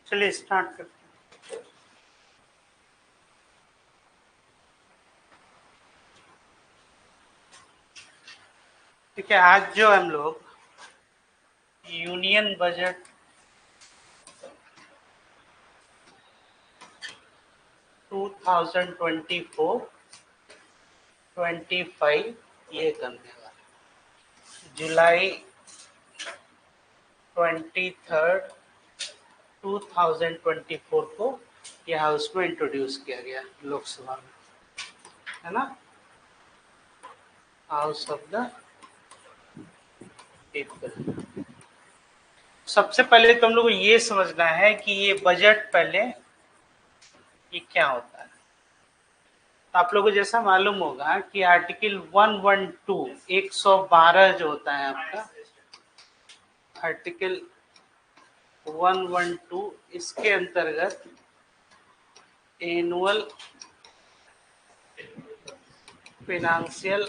चलिए स्टार्ट करते हैं। ठीक है, आज जो हम लोग यूनियन बजट 2024-25 ये करने वाला जुलाई 23, 2024 को यह हाउस में इंट्रोड्यूस किया गया लोकसभा में, है ना, हाउस ऑफ द पीपल। सबसे पहले तो हम लोग को ये समझना है कि ये बजट पहले ये क्या होता है। आप लोगों को जैसा मालूम होगा कि आर्टिकल 112 112 जो होता है आपका आर्टिकल 112, इसके अंतर्गत एनुअल फिनेंशियल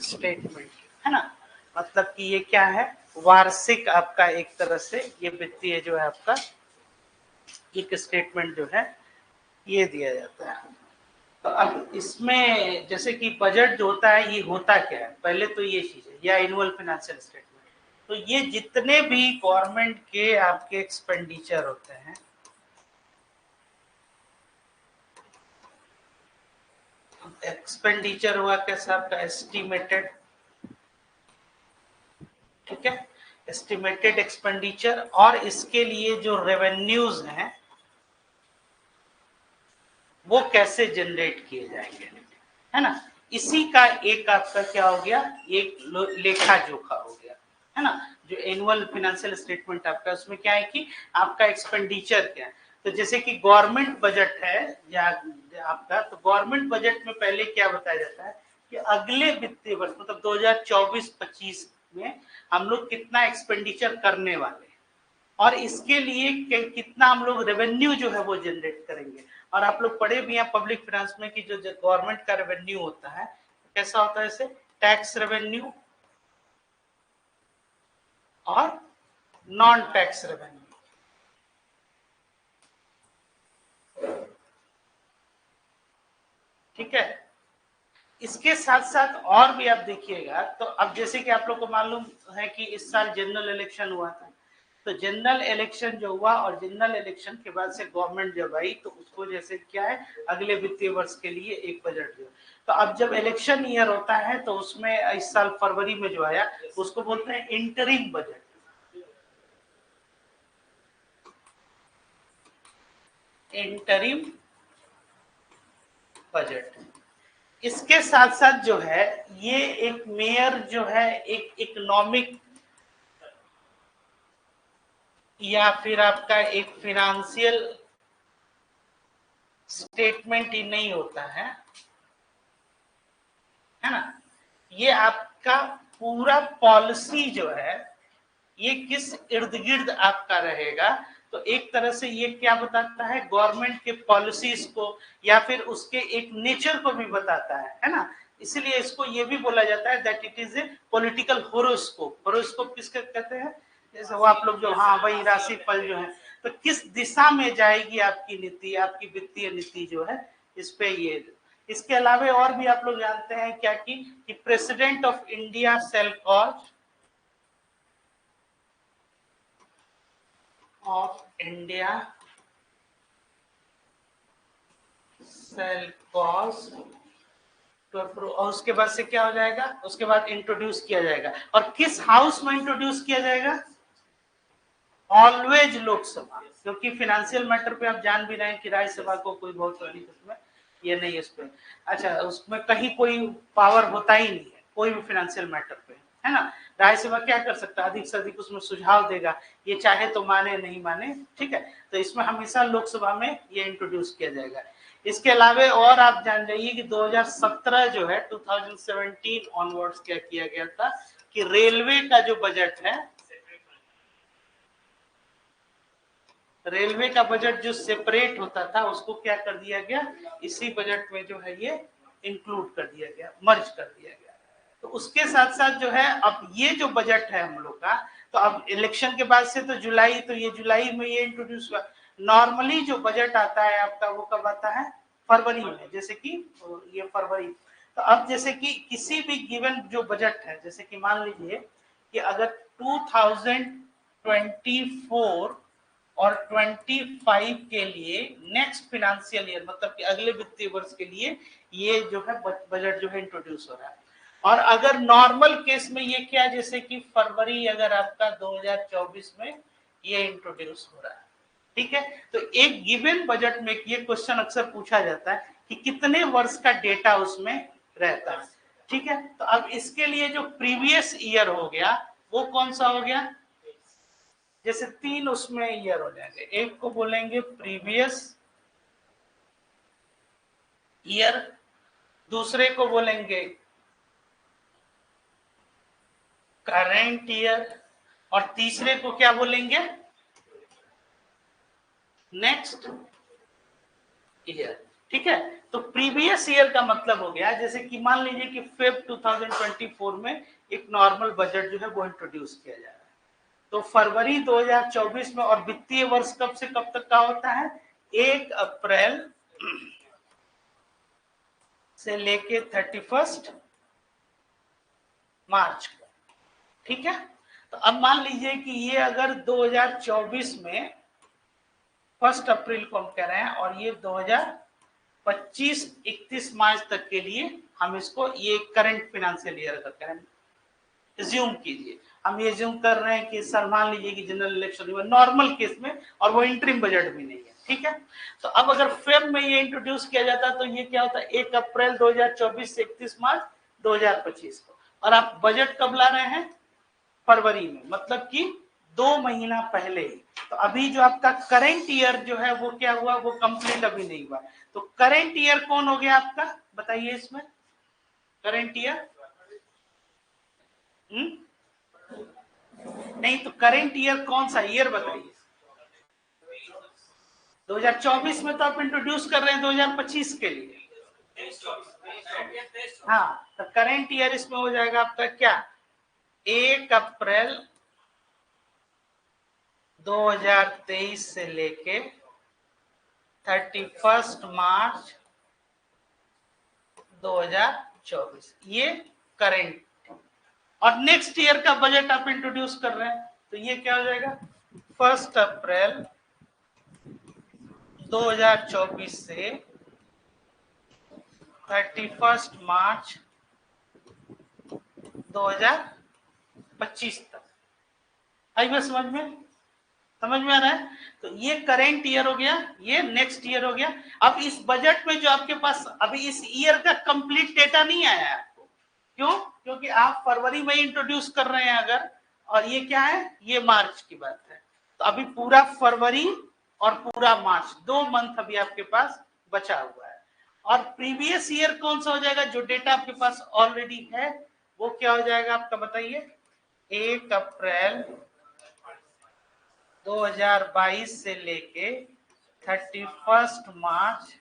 स्टेटमेंट, है ना, मतलब कि ये क्या है, वार्षिक आपका एक तरह से ये वित्तीय जो है आपका एक स्टेटमेंट जो है ये दिया जाता है। तो अब इसमें जैसे कि बजट जो होता है ये होता क्या है, पहले तो ये चीज है या एनुअल फाइनेंशियल स्टेटमेंट। तो ये जितने भी गवर्नमेंट के आपके एक्सपेंडिचर होते हैं, एक्सपेंडिचर हुआ कैसा आपका एस्टिमेटेड, ठीक है, एस्टिमेटेड एक्सपेंडिचर, और इसके लिए जो रेवेन्यूज हैं वो कैसे जनरेट किए जाएंगे, है ना, इसी का एक आपका क्या हो गया, एक लेखा जोखा हो गया, है ना। जो एनुअल फाइनेंशियल स्टेटमेंट आपका उसमें क्या है कि आपका एक्सपेंडिचर क्या है। तो जैसे कि गवर्नमेंट बजट है या आपका, तो गवर्नमेंट बजट में पहले क्या बताया जाता है कि अगले वित्तीय वर्ष मतलब 2024-25 में हम लोग कितना एक्सपेंडिचर करने वाले, और इसके लिए कितना हम लोग रेवेन्यू जो है वो जनरेट करेंगे। और आप लोग पढ़े भी हैं पब्लिक फाइनेंस में कि जो गवर्नमेंट का रेवेन्यू होता है कैसा होता है, जैसे टैक्स रेवेन्यू और नॉन टैक्स रेवेन्यू। ठीक है, इसके साथ साथ और भी आप देखिएगा, तो अब जैसे कि आप लोग को मालूम है कि इस साल जनरल इलेक्शन हुआ था, तो जनरल इलेक्शन जो हुआ और जनरल इलेक्शन के बाद से गवर्नमेंट जब आई तो उसको जैसे क्या है अगले वित्तीय वर्ष के लिए एक बजट दिया। तो अब जब इलेक्शन ईयर होता है तो उसमें इस साल फरवरी में जो आया उसको बोलते हैं इंटरिम बजट, इंटरिम बजट। इसके साथ साथ जो है ये एक मेयर जो है एक इकोनॉमिक या फिर आपका एक फिनेंशियल स्टेटमेंट ही नहीं होता है ना, ये आपका पूरा पॉलिसी जो है ये किस इर्द गिर्द आपका रहेगा। तो एक तरह से ये क्या बताता है, गवर्नमेंट के पॉलिसीज को या फिर उसके एक नेचर को भी बताता है ना। इसलिए इसको ये भी बोला जाता है that it is a political horoscope. Horoscope किसके कहते हैं, जैसे वो आप लोग जो, हाँ वही राशि फल जो है, तो किस दिशा में जाएगी आपकी नीति, आपकी वित्तीय नीति जो है इस पे ये। इसके अलावा और भी आप लोग जानते हैं क्या कि president of India shall cause of India shall cause to approve, और उसके बाद से क्या हो जाएगा, उसके बाद इंट्रोड्यूस किया जाएगा। और किस हाउस में इंट्रोड्यूस किया जाएगा, ऑलवेज लोकसभा, क्योंकि फाइनेंशियल मैटर पे आप जान भी रहे हैं कि राज्यसभा को कोई बहुत बड़ी उसमें ये नहीं है उस पर। अच्छा, उसमें कहीं कोई पावर होता ही नहीं है कोई भी फाइनेंशियल मैटर पे, है ना। राज्यसभा क्या कर सकता है, अधिक से अधिक उसमें सुझाव देगा, ये चाहे तो माने नहीं माने, ठीक है। तो इसमें हमेशा लोकसभा में ये इंट्रोड्यूस किया जाएगा। इसके अलावा और आप जान जाइए कि 2017 जो है 2017 ऑनवर्ड्स क्या किया गया था कि रेलवे का जो बजट है, रेलवे का बजट जो सेपरेट होता था उसको क्या कर दिया गया, इसी बजट में जो है ये इंक्लूड कर दिया गया, मर्ज कर दिया गया। तो उसके साथ साथ जो है अब ये जो बजट है हम लोग का, तो अब इलेक्शन के बाद से तो जुलाई, तो ये जुलाई में ये इंट्रोड्यूस हुआ। नॉर्मली जो बजट आता है आपका वो कब आता है? फरवरी में, जैसे कि ये फरवरी। तो अब जैसे कि किसी भी गिवन जो बजट है, जैसे कि मान लीजिए कि अगर 2024 और 25 के लिए नेक्स्ट फाइनेंशियल ईयर, मतलब कि अगले वित्तीय वर्ष के लिए ये जो है बजट जो है इंट्रोड्यूस हो रहा है। और अगर नॉर्मल केस में ये क्या, जैसे कि फरवरी अगर आपका 2024 में ये इंट्रोड्यूस हो रहा है, ठीक है। तो एक गिवन बजट में ये क्वेश्चन अक्सर पूछा जाता है कि कितने वर्ष का डेटा उसमें रहता है, ठीक है। तो अब इसके लिए जो प्रीवियस ईयर हो गया वो कौन सा हो गया? जैसे 3 उसमें ईयर हो जाएंगे, एक को बोलेंगे प्रीवियस ईयर, दूसरे को बोलेंगे करेंट ईयर, और तीसरे को क्या बोलेंगे? नेक्स्ट ईयर, ठीक है। तो प्रीवियस ईयर का मतलब हो गया, जैसे कि मान लीजिए कि फेब 2024 में एक नॉर्मल बजट जो है वो इंट्रोड्यूस किया जा रहा है, तो फरवरी 2024 में, और वित्तीय वर्ष कब से कब तक का होता है? 1 अप्रैल से लेके 31 मार्च, ठीक है। तो अब मान लीजिए कि ये अगर 2024 में 1 अप्रैल को हम कह रहे हैं, और ये 2025 31 मार्च तक के लिए हम इसको ये करंट फाइनेंशियल ईयर का करें, एज्यूम कीजिए। हम ये एज्यूम कर रहे हैं कि सर मान लीजिए कि जनरल इलेक्शन हुआ नॉर्मल केस में, और वो इंटरिम बजट भी नहीं है, ठीक है। तो अब अगर फेब में ये इंट्रोड्यूस किया जाता तो ये क्या होता है? 1 अप्रैल 2024 से 31 मार्च 2025 को, और आप बजट कब ला रहे हैं? फरवरी में, मतलब कि 2 महीना पहले ही। तो अभी जो आपका करेंट ईयर जो है वो क्या हुआ? वो कंप्लीट अभी नहीं हुआ। तो करेंट ईयर कौन हो गया आपका? बताइए इसमें करेंट ईयर। नहीं, तो करेंट ईयर कौन सा ईयर बताइए? 2024 में तो आप इंट्रोड्यूस कर रहे हैं 2025 के लिए। हाँ, तो करेंट ईयर इसमें हो जाएगा आपका क्या? 1 अप्रैल 2023 से लेके 31 मार्च 2024, ये करेंट। और नेक्स्ट ईयर का बजट आप इंट्रोड्यूस कर रहे हैं, तो ये क्या हो जाएगा? 1 अप्रैल 2024 से 31 मार्च 2025 तक। आई बात समझ में? समझ में आ रहा है? तो ये करेंट ईयर हो गया, ये नेक्स्ट ईयर हो गया। अब इस बजट में जो आपके पास अभी इस ईयर का कंप्लीट डेटा नहीं आया है आपको, क्यों? क्योंकि आप फरवरी में इंट्रोड्यूस कर रहे हैं अगर, और ये क्या है? ये मार्च की बात है। तो अभी पूरा फरवरी और पूरा मार्च, 2 मंथ अभी आपके पास बचा हुआ है। और प्रीवियस ईयर कौन सा हो जाएगा? जो डेटा आपके पास ऑलरेडी है वो क्या हो जाएगा आपका? बताइए। 1 अप्रैल 2022 से लेके 31 मार्च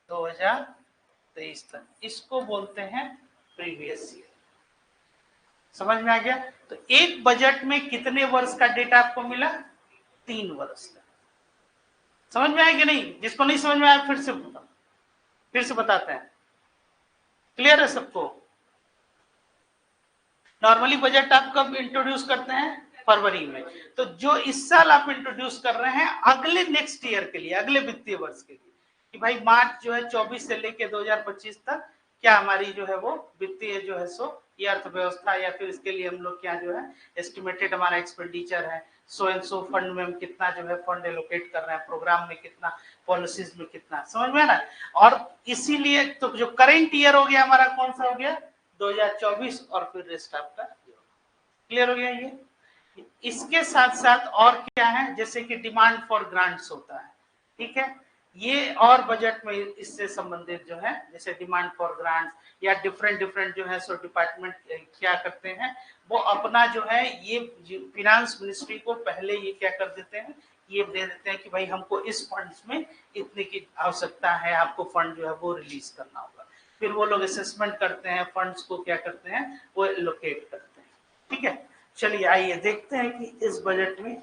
2023 तक, इसको बोलते हैं प्रीवियस ईयर। समझ में आ गया? तो एक बजट में कितने वर्ष का डेटा आपको मिला? 3 वर्ष का। समझ में आया कि नहीं? जिसको नहीं समझ में आया फिर से बताते हैं। क्लियर है सबको? नॉर्मली बजट आप कब इंट्रोड्यूस करते हैं? फरवरी में। तो जो इस साल आप इंट्रोड्यूस कर रहे हैं अगले नेक्स्ट ईयर के लिए, अगले वित्तीय वर्ष के लिए, कि भाई मार्च जो है 24 से लेके 2025 तक क्या हमारी जो है वो वित्तीय जो है सो ये अर्थव्यवस्था, या फिर इसके लिए हम लोग क्या जो है एस्टिमेटेड हमारा एक्सपेंडिचर है, सो एंड सो फंड में हम कितना जो है फंड एलोकेट कर रहे हैं, प्रोग्राम में कितना, पॉलिसीज में कितना। समझ में ना? और इसीलिए तो जो करेंट ईयर हो गया हमारा कौन सा हो गया? 2024, और फिर रेस्ट आपका। क्लियर हो गया ये? इसके साथ साथ और क्या है? जैसे कि डिमांड फॉर ग्रांट्स होता है, ठीक है। ये और बजट में इससे संबंधित जो है, जैसे डिमांड फॉर ग्रांट्स या डिफरेंट जो है सो डिपार्टमेंट क्या करते हैं, वो अपना जो है ये फिनांस मिनिस्ट्री को पहले ये क्या कर देते हैं, ये दे देते हैं कि भाई हमको इस फंड्स में इतने की आवश्यकता है, आपको फंड जो है वो रिलीज करना होगा। फिर वो लोग असेसमेंट करते हैं, फंड्स को क्या करते हैं वो एलोकेट करते हैं, ठीक है। चलिए आइए देखते हैं कि इस बजट में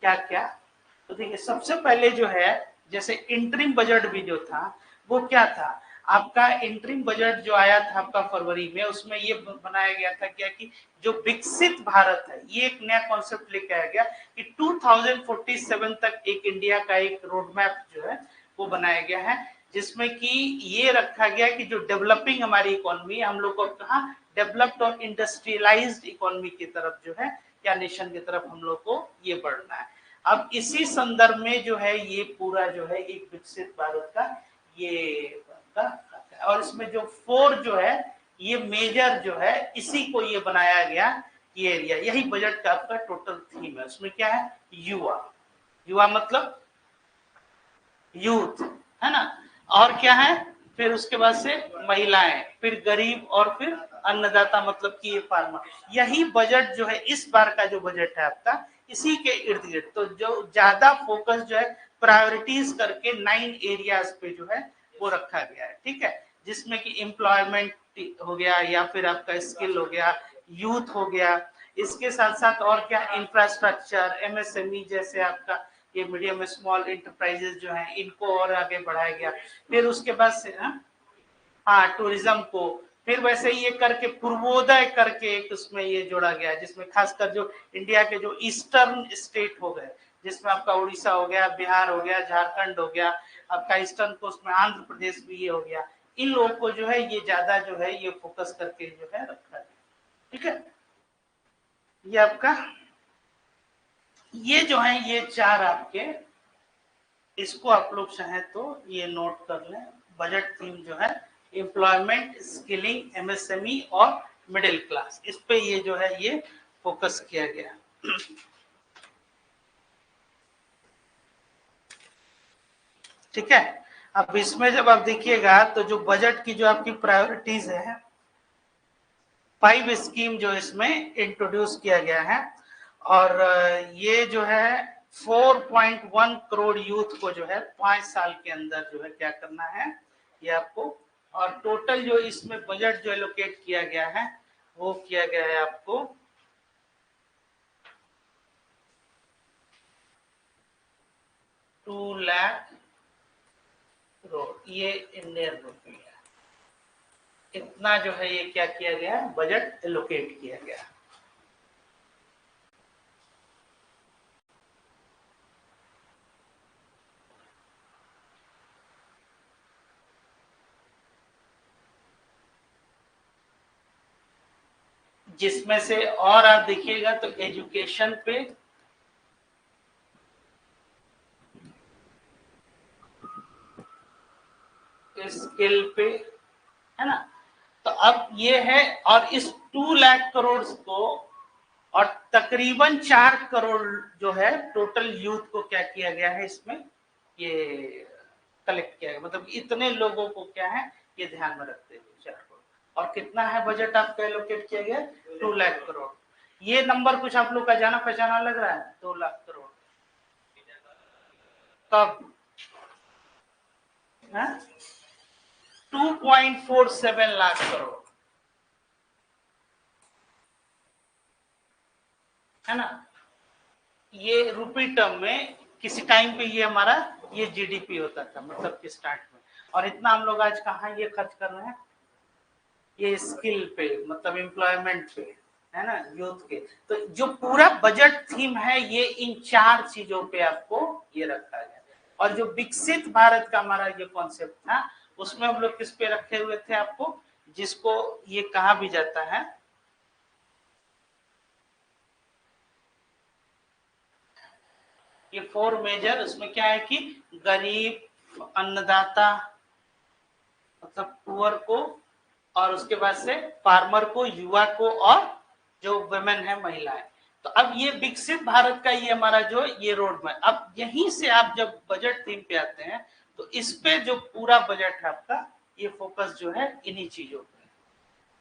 क्या क्या। तो देखिए सबसे पहले जो है, जैसे इंटरिम बजट भी जो था वो क्या था आपका, इंटरिम बजट जो आया था आपका फरवरी में, उसमें ये बनाया गया था क्या कि जो विकसित भारत है, ये एक नया कॉन्सेप्ट लेके आया गया कि 2047 तक एक इंडिया का एक रोड मैप जो है वो बनाया गया है, जिसमें कि ये रखा गया कि जो डेवलपिंग हमारी इकोनॉमी, हम लोग को कहा डेवलप्ड और इंडस्ट्रियलाइज्ड इकोनॉमी की तरफ जो है, या नेशन की तरफ हम लोग को ये बढ़ना है। अब इसी संदर्भ में जो है ये पूरा जो है एक विकसित भारत का ये और इसमें जो 4 जो है ये मेजर जो है, इसी को ये बनाया गया ये एरिया, यही बजट का आपका टोटल थीम है। उसमें क्या है, युवा, युवा मतलब यूथ, है ना, और क्या है, फिर उसके बाद से महिलाएं, फिर गरीब, और फिर अन्नदाता मतलब कि ये फार्मर। यही बजट जो है इस बार का जो बजट है आपका, इसी के इर्द गिर्द, तो जो ज्यादा फोकस जो है प्रायोरिटीज करके 9 एरियाज पे जो है वो रखा गया है, ठीक है, जिसमें कि एम्प्लॉयमेंट हो गया, या फिर आपका स्किल हो गया, यूथ हो गया, इसके साथ साथ और क्या, इंफ्रास्ट्रक्चर, एमएसएमई जैसे आपका ये मीडियम स्मॉल इंटरप्राइजेस जो हैं इनको और आगे बढ़ाया गया। फिर उसके बाद से हाँ टूरिज्म को, फिर वैसे ये करके पूर्वोदय करके एक उसमें ये जोड़ा गया है, जिसमें खासकर जो इंडिया के जो ईस्टर्न स्टेट हो गए, जिसमें आपका उड़ीसा हो गया, बिहार हो गया, झारखंड हो गया, आपका ईस्टर्न कोस्ट में आंध्र प्रदेश भी ये हो गया, इन लोगों को जो है ये ज्यादा जो है ये फोकस करके जो है रखा गया, ठीक है। ये आपका ये जो है ये 4 आपके, इसको आप लोग चाहें तो ये नोट कर लें। बजट थीम जो है एम्प्लॉयमेंट, स्किलिंग, एमएसएमई और मिडिल क्लास, इस पे ये जो है ये फोकस किया गया। ठीक है, अब इसमें जब आप देखिएगा तो जो बजट की जो आपकी प्रायोरिटीज है, 5 स्कीम जो इसमें इंट्रोड्यूस किया गया है, और ये जो है 4.1 करोड़ यूथ को जो है 5 साल के अंदर जो है क्या करना है ये आपको, और टोटल जो इसमें बजट जो एलोकेट किया गया है वो किया गया है आपको 2 लाख करोड़, ये इंडियन रुपये, इतना जो है ये क्या किया गया, बजट एलोकेट किया गया। जिसमें से और आप देखिएगा तो एजुकेशन पे, स्किल पे, है ना, तो अब ये है, और इस 2 लाख करोड़ को, और तकरीबन 4 करोड़ जो है टोटल यूथ को क्या किया गया है इसमें ये कलेक्ट किया गया, मतलब इतने लोगों को क्या है ये ध्यान में रखते हुए 4 करोड़, और कितना है बजट आपका एलोकेट किया गया, 2 लाख करोड़। ये नंबर कुछ आप लोग का जाना पहचाना लग रहा है, 2 लाख करोड़, तब 2.47 लाख करोड़, है ना, ये रुपी टर्म में किसी टाइम पे ये हमारा ये जीडीपी होता था, मतलब कि स्टार्ट में, और इतना हम लोग आज कहाँ ये खर्च कर रहे हैं, ये स्किल पे, मतलब एम्प्लॉयमेंट पे, है ना, यूथ के। तो जो पूरा बजट थीम है ये इन 4 चीजों पे आपको ये रखा गया, और जो विकसित भारत का हमारा ये कॉन्सेप्ट था उसमें हम लोग किस पे रखे हुए थे आपको, जिसको ये कहा भी जाता है, ये 4 मेजर, उसमें क्या है कि गरीब, अन्नदाता मतलब पुअर को, और उसके बाद से फार्मर को, युवा को, और जो वुमेन है महिलाएं। तो अब ये विकसित भारत का ये हमारा जो ये रोड मैप, अब यहीं से आप जब बजट थीम पे आते हैं तो इस पे जो पूरा बजट है आपका ये फोकस जो है इन्हीं चीजों पे,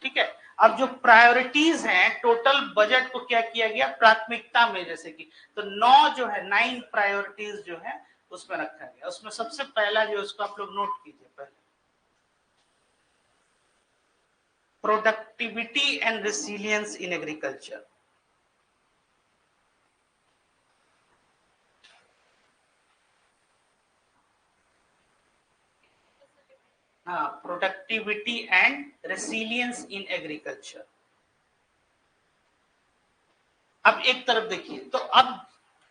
ठीक है। अब जो प्रायोरिटीज हैं टोटल बजट को क्या किया गया प्राथमिकता में, जैसे कि तो 9 जो है 9 प्रायोरिटीज जो है उसमें रखा गया। उसमें सबसे पहला जो उसको आप लोग नोट कीजिए, पहले productivity and resilience in agriculture, हाँ, productivity and resilience in agriculture. अब एक तरफ देखिए, तो अब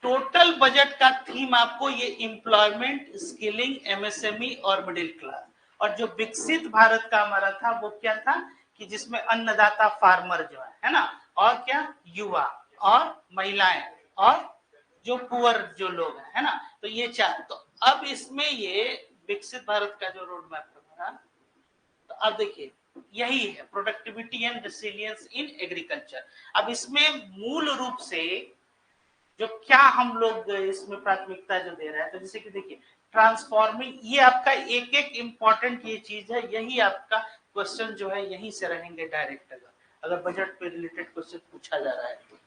टोटल बजट का थीम आपको ये एम्प्लॉयमेंट, स्किलिंग, एमएसएमई और मिडिल क्लास, और जो विकसित भारत का हमारा था वो क्या था कि जिसमें अन्नदाता फार्मर जो है ना, और क्या युवा और महिलाएं और जो पुअर जो लोग है ना, तो ये चार। तो अब इसमें ये विकसित भारत का जो रोड मैप है, तो अब देखिए यही है productivity and resilience in agriculture. अब इसमें मूल रूप से जो क्या हम लोग इसमें प्राथमिकता जो दे रहे हैं, तो जैसे कि देखिए ट्रांसफॉर्मिंग, ये आपका एक एक इंपॉर्टेंट ये चीज है, यही आपका क्वेश्चन जो है यहीं से रहेंगे डायरेक्ट। अगर बजट पे रिलेटेड क्वेश्चन पूछा जा रहा है तो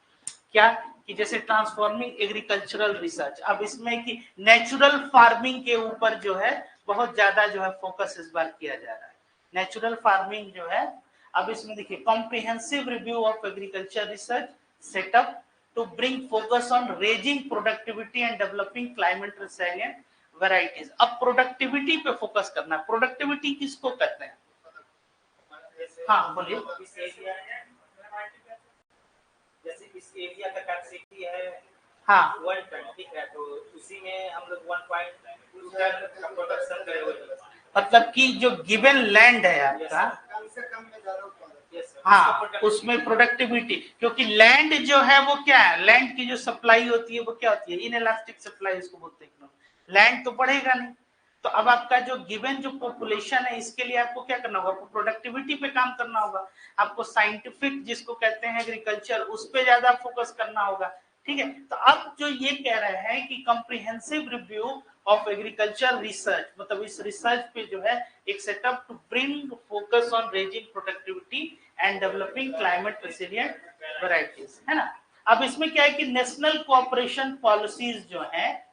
क्या कि जैसे ट्रांसफॉर्मिंग एग्रीकल्चरल रिसर्च, अब इसमें कि नेचुरल फार्मिंग के ऊपर जो है बहुत ज्यादा जो है फोकस इस बार किया जा रहा है। नेचुरल फार्मिंग जो है, अब इसमें देखिए comprehensive review of agriculture research setup to bring focus on raising productivity and developing climate resilient varieties. अब प्रोडक्टिविटी पे फोकस करना। प्रोडक्टिविटी किसको कहते हैं? हाँ बोलिए। जैसे इस एरिया का कैपेसिटी है हाँ 1 टन, ठीक है, तो उसी में हम लोग 1.2 टन का प्रोडक्शन करे हुए हैं। मतलब कि जो गिवन लैंड है आपका, कम से कम में ज्यादा उत्पादन, हाँ उसमें प्रोडक्टिविटी, क्योंकि लैंड जो है वो क्या है, लैंड की जो सप्लाई होती है वो क्या होती है, इनइलास्टिक सप्लाई इसको बोलते हैं। लैंड तो बढ़ेगा नहीं, तो अब आपका जो गिवन जो पॉपुलेशन है इसके लिए आपको क्या करना होगा, प्रोडक्टिविटी पे काम करना होगा। आपको साइंटिफिक जिसको कहते हैं एग्रीकल्चर, उस पे ज्यादा फोकस करना होगा। ठीक है, तो अब जो ये कह रहे हैं कि comprehensive review of agriculture research, मतलब इस रिसर्च पे जो है एक setup to bring focus on raising productivity and developing climate resilient varieties, है ना। अब इसमें क्या है कि नेशनल कोऑपरेशन पॉलिसीज जो है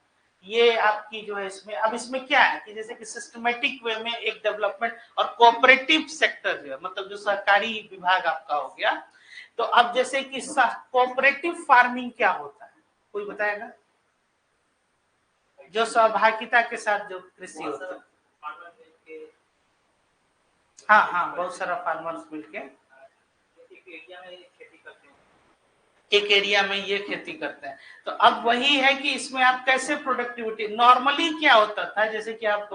ये आपकी जो है इसमें, अब इसमें क्या है कि जैसे कि सिस्टमेटिक वे में एक डेवलपमेंट और कोऑपरेटिव सेक्टर जो है, मतलब जो सरकारी विभाग आपका हो गया। तो अब जैसे कि कोऑपरेटिव फार्मिंग क्या होता है, कोई बताएगा? जो सहभागिता के साथ जो कृषि होता है, हाँ हाँ, बहुत सारा फार्मर्स मिलके एक एरिया में ये खेती करते हैं। तो अब वही है कि इसमें आप कैसे प्रोडक्टिविटी, नॉर्मली क्या होता था जैसे कि आप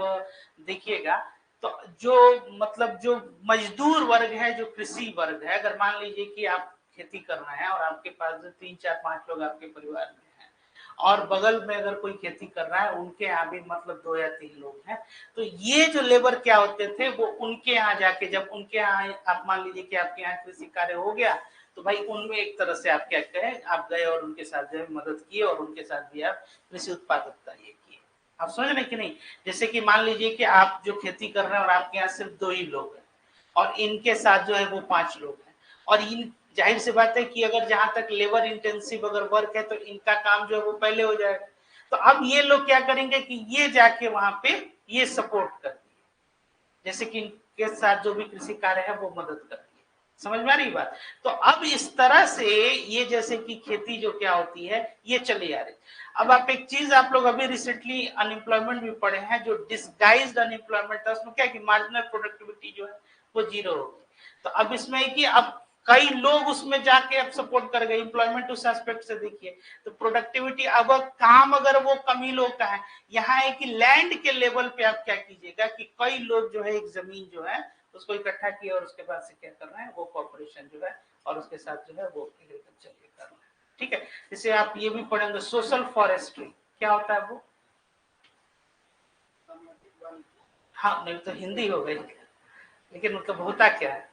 देखिएगा, तो जो मतलब जो मजदूर वर्ग है, जो कृषि वर्ग है, अगर मान लीजिए कि आप खेती कर रहे हैं और आपके पास जो 3 4 5 लोग आपके परिवार में हैं, और बगल में अगर कोई खेती कर रहा है, उनके यहाँ भी मतलब 2 या 3 लोग हैं, तो ये जो लेबर क्या होते थे वो उनके यहाँ जाके, जब उनके यहाँ आप मान लीजिए कि आपके यहाँ कृषि कार्य हो गया, तो भाई उनमें एक तरह से आप क्या कहें, आप गए और उनके साथ जो है मदद किए और उनके साथ भी आप कृषि उत्पादकता ये किए। आप समझ रहे कि नहीं? जैसे कि मान लीजिए कि आप जो खेती कर रहे हैं और आपके यहाँ सिर्फ 2 ही लोग हैं, और इनके साथ जो है वो 5 लोग हैं, और इन जाहिर सी बात है कि अगर जहां तक लेबर इंटेंसिव अगर वर्क है तो इनका काम जो है वो पहले हो जाएगा। तो अब ये लोग क्या करेंगे कि ये जाके वहां पे ये सपोर्ट कर दिए, जैसे कि इनके साथ जो भी कृषि कार्य है वो मदद कर दिए। समझ में आ रही बात? तो अब इस तरह से ये जैसे कि खेती जो क्या होती है ये चली आ रही। अब आप एक चीज आप लोग अभी रिसेंटली अनएम्प्लॉयमेंट भी पढ़े हैं, जो डिसगाइज्ड अनएम्प्लॉयमेंट था, उसमें क्या कि मार्जिनल प्रोडक्टिविटी जो है वो 0 होगी। तो अब इसमें कि अब कई लोग उसमें जाके अब सपोर्ट कर गए, एम्प्लॉयमेंट उस एस्पेक्ट से देखिए। तो प्रोडक्टिविटी, अब काम अगर वो कम ही लोग का है, यहाँ है कि लैंड के लेवल पे आप क्या कीजिएगा कि कई लोग जो है एक जमीन जो है उसको इकट्ठा किया और उसके बाद से क्या कर रहे हैं, वो कॉर्पोरेशन जो है और उसके साथ जो है वो एग्रीकल्चर कर रहे हैं। ठीक है, जैसे आप ये भी पढ़ेंगे सोशल फॉरेस्ट्री क्या होता है वो, हाँ नहीं तो हिंदी हो गई, लेकिन मतलब होता क्या है,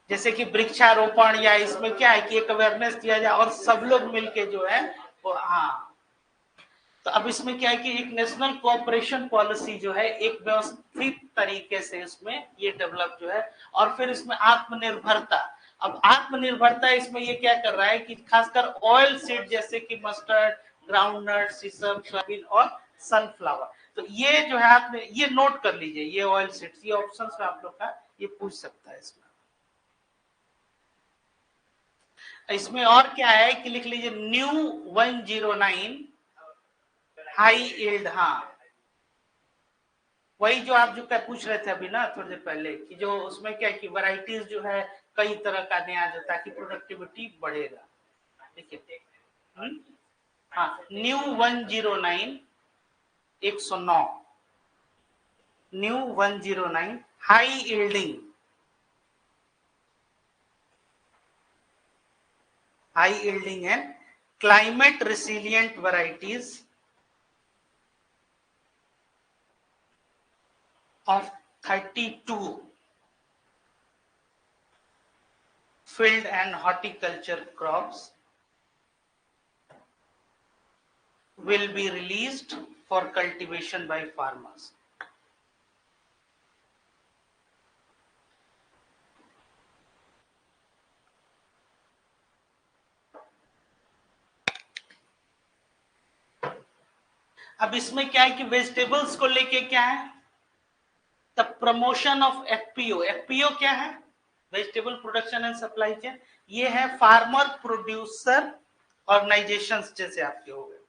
जैसे कि वृक्षारोपण, या इसमें क्या है कि एक अवेयरनेस दिया जाए और सब लोग मिलके जो है वो, हाँ। तो अब इसमें क्या है कि एक नेशनल कोऑपरेशन पॉलिसी जो है एक व्यवस्थित तरीके से इसमें ये डेवलप जो है, और फिर इसमें आत्मनिर्भरता। अब आत्मनिर्भरता इसमें ये क्या कर रहा है कि खासकर ऑयल सीड जैसे कि मस्टर्ड, ग्राउंडनट, सीसम, सोयाबीन और सनफ्लावर, तो ये जो है आपने ये नोट कर लीजिए, ये ऑयल सीड्स, ये ऑप्शन में आप लोग का ये पूछ सकता है इसमें। इसमें और क्या है कि लिख लीजिए न्यू 109 हाई यील्ड, हाँ वही जो आप जो क्या पूछ रहे थे अभी ना थोड़ी देर पहले कि जो उसमें क्या कि वैरायटीज जो है कई तरह का नया जो ताकि प्रोडक्टिविटी बढ़ेगा। देखिए हाँ, new 109 109 new 109 high yielding and climate resilient varieties of 32 field and horticulture crops will be released for cultivation by farmers. अब इसमें क्या है कि वेजिटेबल्स को लेके क्या है, the promotion of FPO. FPO क्या है, vegetable production and supply chain. ये है फार्मर प्रोड्यूसर ऑर्गेनाइजेशंस जैसे आपके हो गए,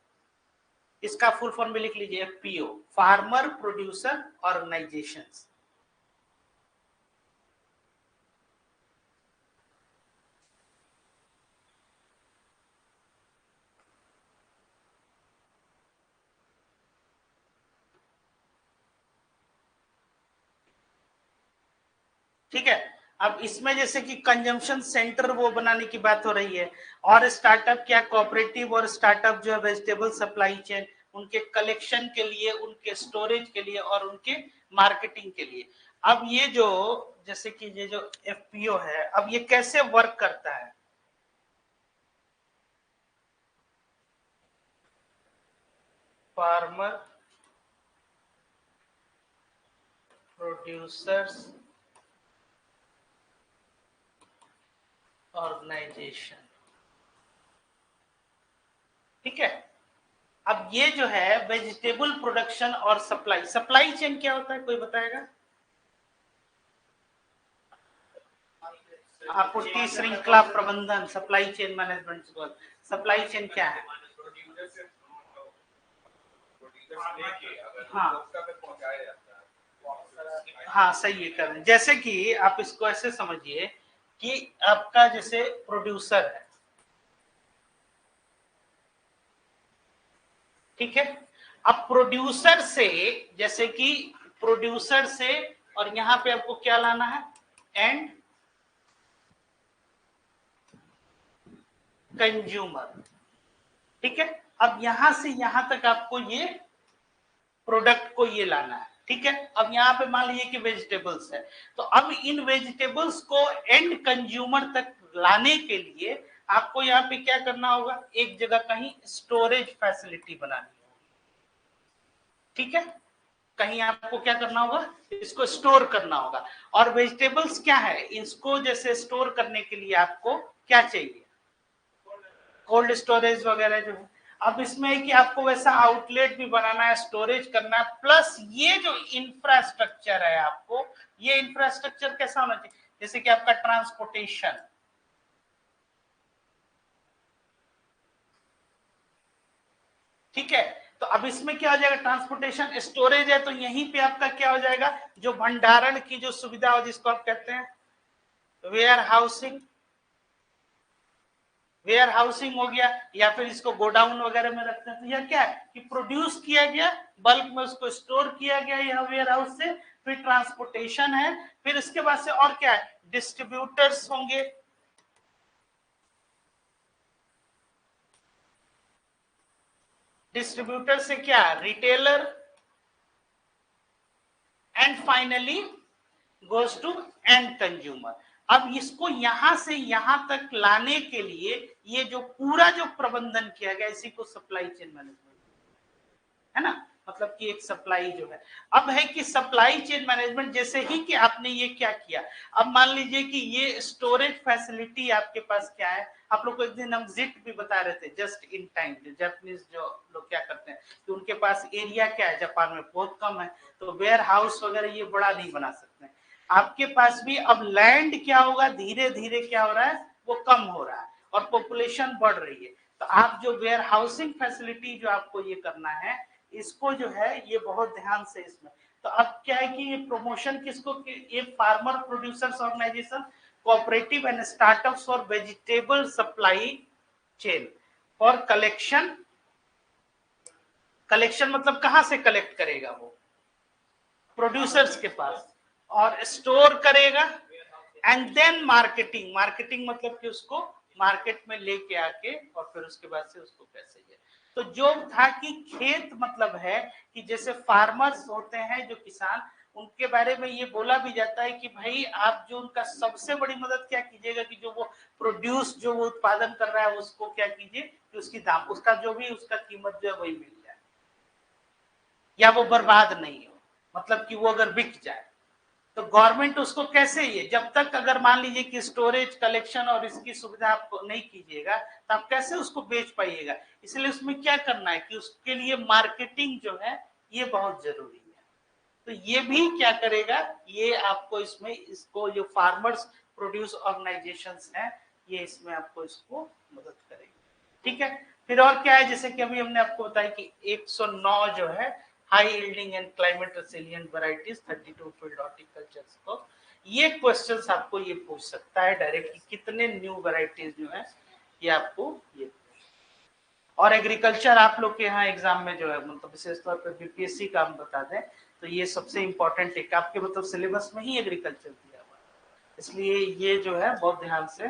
इसका फुल फॉर्म में लिख लीजिए एफपीओ, फार्मर प्रोड्यूसर ऑर्गेनाइजेशंस। ठीक है। अब इसमें जैसे कि कंजम्पशन सेंटर वो बनाने की बात हो रही है, और स्टार्टअप क्या, कोऑपरेटिव और स्टार्टअप जो है वेजिटेबल सप्लाई चेन, उनके कलेक्शन के लिए, उनके स्टोरेज के लिए और उनके मार्केटिंग के लिए। अब ये जो जैसे कि ये जो एफपीओ है, अब ये कैसे वर्क करता है, फार्मर प्रोड्यूसर्स ऑर्गेनाइजेशन। ठीक है। अब ये जो है वेजिटेबल प्रोडक्शन और सप्लाई, सप्लाई चेन क्या होता है, कोई बताएगा? आपूर्ति श्रृंखला प्रबंधन, supply chain management. Supply chain क्या है? हाँ हाँ सही है कर, जैसे कि आप इसको ऐसे समझिए कि आपका जैसे प्रोड्यूसर है, ठीक है। अब प्रोड्यूसर से, जैसे कि प्रोड्यूसर से, और यहां पे आपको क्या लाना है, एंड कंज्यूमर। ठीक है। अब यहां से यहां तक आपको ये प्रोडक्ट को ये लाना है। ठीक है। अब यहाँ पे मान लीजिए कि वेजिटेबल्स है, तो अब इन वेजिटेबल्स को एंड कंज्यूमर तक लाने के लिए आपको यहाँ पे क्या करना होगा, एक जगह कहीं स्टोरेज फैसिलिटी बनानी होगी। ठीक है। कहीं आपको क्या करना होगा, इसको स्टोर करना होगा। और वेजिटेबल्स क्या है, इसको जैसे स्टोर करने के लिए आपको क्या चाहिए, कोल्ड स्टोरेज वगैरह जो है। अब इसमें है कि आपको वैसा आउटलेट भी बनाना है, स्टोरेज करना है, प्लस ये जो इंफ्रास्ट्रक्चर है आपको, ये इंफ्रास्ट्रक्चर कैसा होना चाहिए, जैसे कि आपका ट्रांसपोर्टेशन। ठीक है। तो अब इसमें क्या हो जाएगा, ट्रांसपोर्टेशन, स्टोरेज है तो यहीं पे आपका क्या हो जाएगा, जो भंडारण की जो सुविधा हो जिसको आप कहते हैं वेयर हाउसिंग, वेयर हाउसिंग हो गया, या फिर इसको गोडाउन वगैरह में रखते हैं। तो यह क्या है कि प्रोड्यूस किया गया, बल्क में उसको स्टोर किया गया यह वेयर हाउस से, फिर ट्रांसपोर्टेशन है, फिर इसके बाद से और क्या है, डिस्ट्रीब्यूटर्स होंगे। डिस्ट्रीब्यूटर से क्या, retailer, and finally goes to end consumer. अब इसको यहां से यहां तक लाने के लिए ये जो पूरा जो प्रबंधन किया गया, इसी को सप्लाई चेन मैनेजमेंट है ना, मतलब कि एक सप्लाई जो है। अब है कि सप्लाई चेन मैनेजमेंट, जैसे ही कि आपने ये क्या किया, अब मान लीजिए कि ये स्टोरेज फैसिलिटी आपके पास क्या है, आप लोग को एक दिन हम जिट भी बता रहे थे, जस्ट इन टाइम, जो जापानीज जो लोग क्या करते हैं कि उनके पास एरिया क्या है, जापान में बहुत कम है, तो वेयर हाउस वगैरह ये बड़ा नहीं बना सकते। आपके पास भी अब लैंड क्या होगा, धीरे धीरे क्या हो रहा है, वो कम हो रहा है और पॉपुलेशन बढ़ रही है। तो आप जो वेयर हाउसिंग फैसिलिटी जो आपको ये करना है, इसको जो है ये बहुत ध्यान से इसमें, तो अब क्या है कि ये प्रमोशन किसको, ये farmer producers organisation, cooperative and startups for vegetable supply chain for collection. Collection मतलब कहां से कलेक्ट करेगा वो, प्रोड्यूसर्स के पास, और स्टोर करेगा, एंड देन मार्केटिंग। मार्केटिंग मतलब कि उसको मार्केट में लेके आके और फिर उसके बाद से उसको पैसे दिए। तो जो था कि खेत मतलब है कि जैसे फार्मर्स होते हैं जो किसान, उनके बारे में ये बोला भी जाता है कि भाई आप जो उनका सबसे बड़ी मदद क्या कीजिएगा कि जो वो प्रोड्यूस, जो वो उत्पादन कर रहा है उसको क्या कीजिए कि उसकी दाम, उसका जो भी उसका कीमत जो है वही मिल जाए, या वो बर्बाद नहीं हो, मतलब कि वो अगर बिक जाए। तो गवर्नमेंट उसको कैसे, ये जब तक अगर मान लीजिए कि स्टोरेज, कलेक्शन और इसकी सुविधा आप नहीं कीजिएगा तो आप कैसे उसको बेच पाइएगा। इसलिए उसमें क्या करना है कि उसके लिए मार्केटिंग जो है ये बहुत जरूरी है। तो ये भी क्या करेगा, ये आपको इसमें, इसको जो फार्मर्स प्रोड्यूस ऑर्गेनाइजेशंस हैं ये इसमें आपको इसको मदद करेगी। ठीक है, फिर और क्या है, जैसे कि अभी हमने आपको बताया कि 109 जो है high yielding and climate resilient varieties 32 field horticulture को, ये क्वेश्चंस आपको ये पूछ सकता है डायरेक्ट कि कितने न्यू वैरायटीज जो है ये आपको ये। और एग्रीकल्चर आप लोग के यहाँ एग्जाम में जो है मतलब विशेष तौर पर बीपीएससी का हम बता दें तो ये सबसे इंपॉर्टेंट एक आपके मतलब सिलेबस में ही एग्रीकल्चर दिया हुआ है, इसलिए ये जो है बहुत ध्यान से।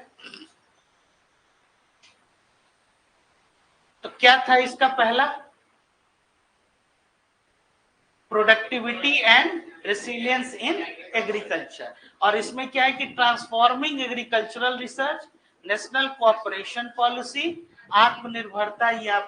तो क्या था इसका पहला, productivity and resilience in agriculture, और इसमें क्या है कि transforming agricultural research, national cooperation policy, आत्मनिर्भरता या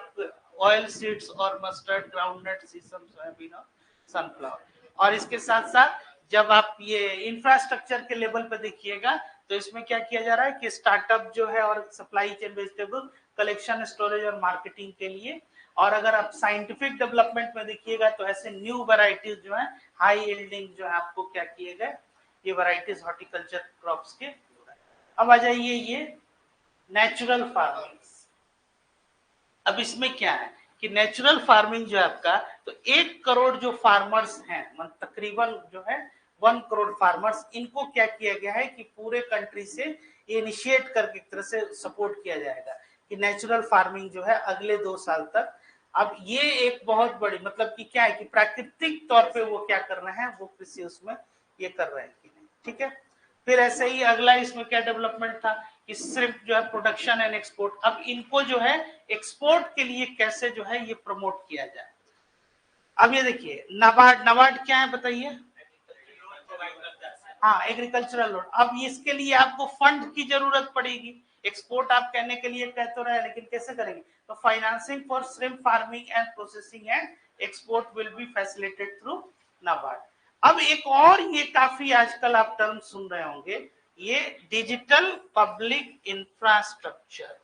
ऑयल सीड्स और मस्टर्ड, ग्राउंडनट, सीसम, सोयाबीन और सनफ्लावर। और इसके साथ साथ जब आप ये इंफ्रास्ट्रक्चर के लेवल पे देखिएगा तो इसमें क्या किया जा रहा है कि स्टार्टअप जो है और supply chain vegetable collection, storage और मार्केटिंग के लिए। और अगर आप साइंटिफिक डेवलपमेंट में देखिएगा तो ऐसे न्यू वैरायटीज जो है हाई यील्डिंग जो है आपको क्या किए गए, ये वैरायटीज हॉर्टिकल्चर क्रॉप्स के। अब आ जाइए ये नेचुरल फार्मिंग। अब इसमें क्या है कि नेचुरल फार्मिंग जो है आपका, तो 1 करोड़ जो फार्मर्स हैं, तकरीबन जो है 1 करोड़ फार्मर्स, इनको क्या किया गया है कि पूरे कंट्री से इनिशिएट करके एक तरह से सपोर्ट किया जाएगा कि नेचुरल फार्मिंग जो है अगले 2 साल तक। अब ये एक बहुत बड़ी मतलब कि क्या है कि प्राकृतिक तौर पे वो क्या कर रहे हैं, वो कृषि उसमें ये कर रहे हैं कि नहीं। ठीक है, फिर ऐसे ही अगला इसमें क्या डेवलपमेंट था कि सिर्फ जो है प्रोडक्शन एंड एक्सपोर्ट, अब इनको जो है एक्सपोर्ट के लिए कैसे जो है ये प्रमोट किया जाए। अब ये देखिए नाबार्ड, नाबार्ड क्या है बताइए, हाँ एग्रीकल्चरल लोन। अब इसके लिए आपको फंड की जरूरत पड़ेगी, एक्सपोर्ट आप कहने के लिए कह तो रहे लेकिन कैसे करेंगे, तो financing for shrimp farming and processing and export will be facilitated through NABARD. अब एक और ये काफी आजकल आप टर्म सुन रहे होंगे, ये digital public infrastructure.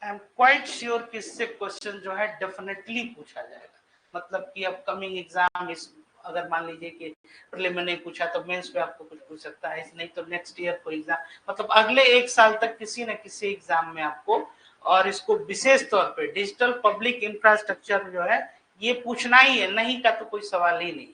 I am quite sure कि इससे क्वेश्चन जो है डेफिनेटली पूछा जाएगा, मतलब कि अपकमिंग एग्जाम इस, अगर मान लीजिए कि प्रीलिमिनरी पूछा तो मेंस पे आपको कुछ पूछ सकता है, नहीं तो नेक्स्ट ईयर को एग्जाम, मतलब अगले 1 साल तक किसी न किसी एग्जाम में आपको, और इसको विशेष तौर पे डिजिटल पब्लिक इंफ्रास्ट्रक्चर जो है ये पूछना ही है, नहीं का तो कोई सवाल ही नहीं।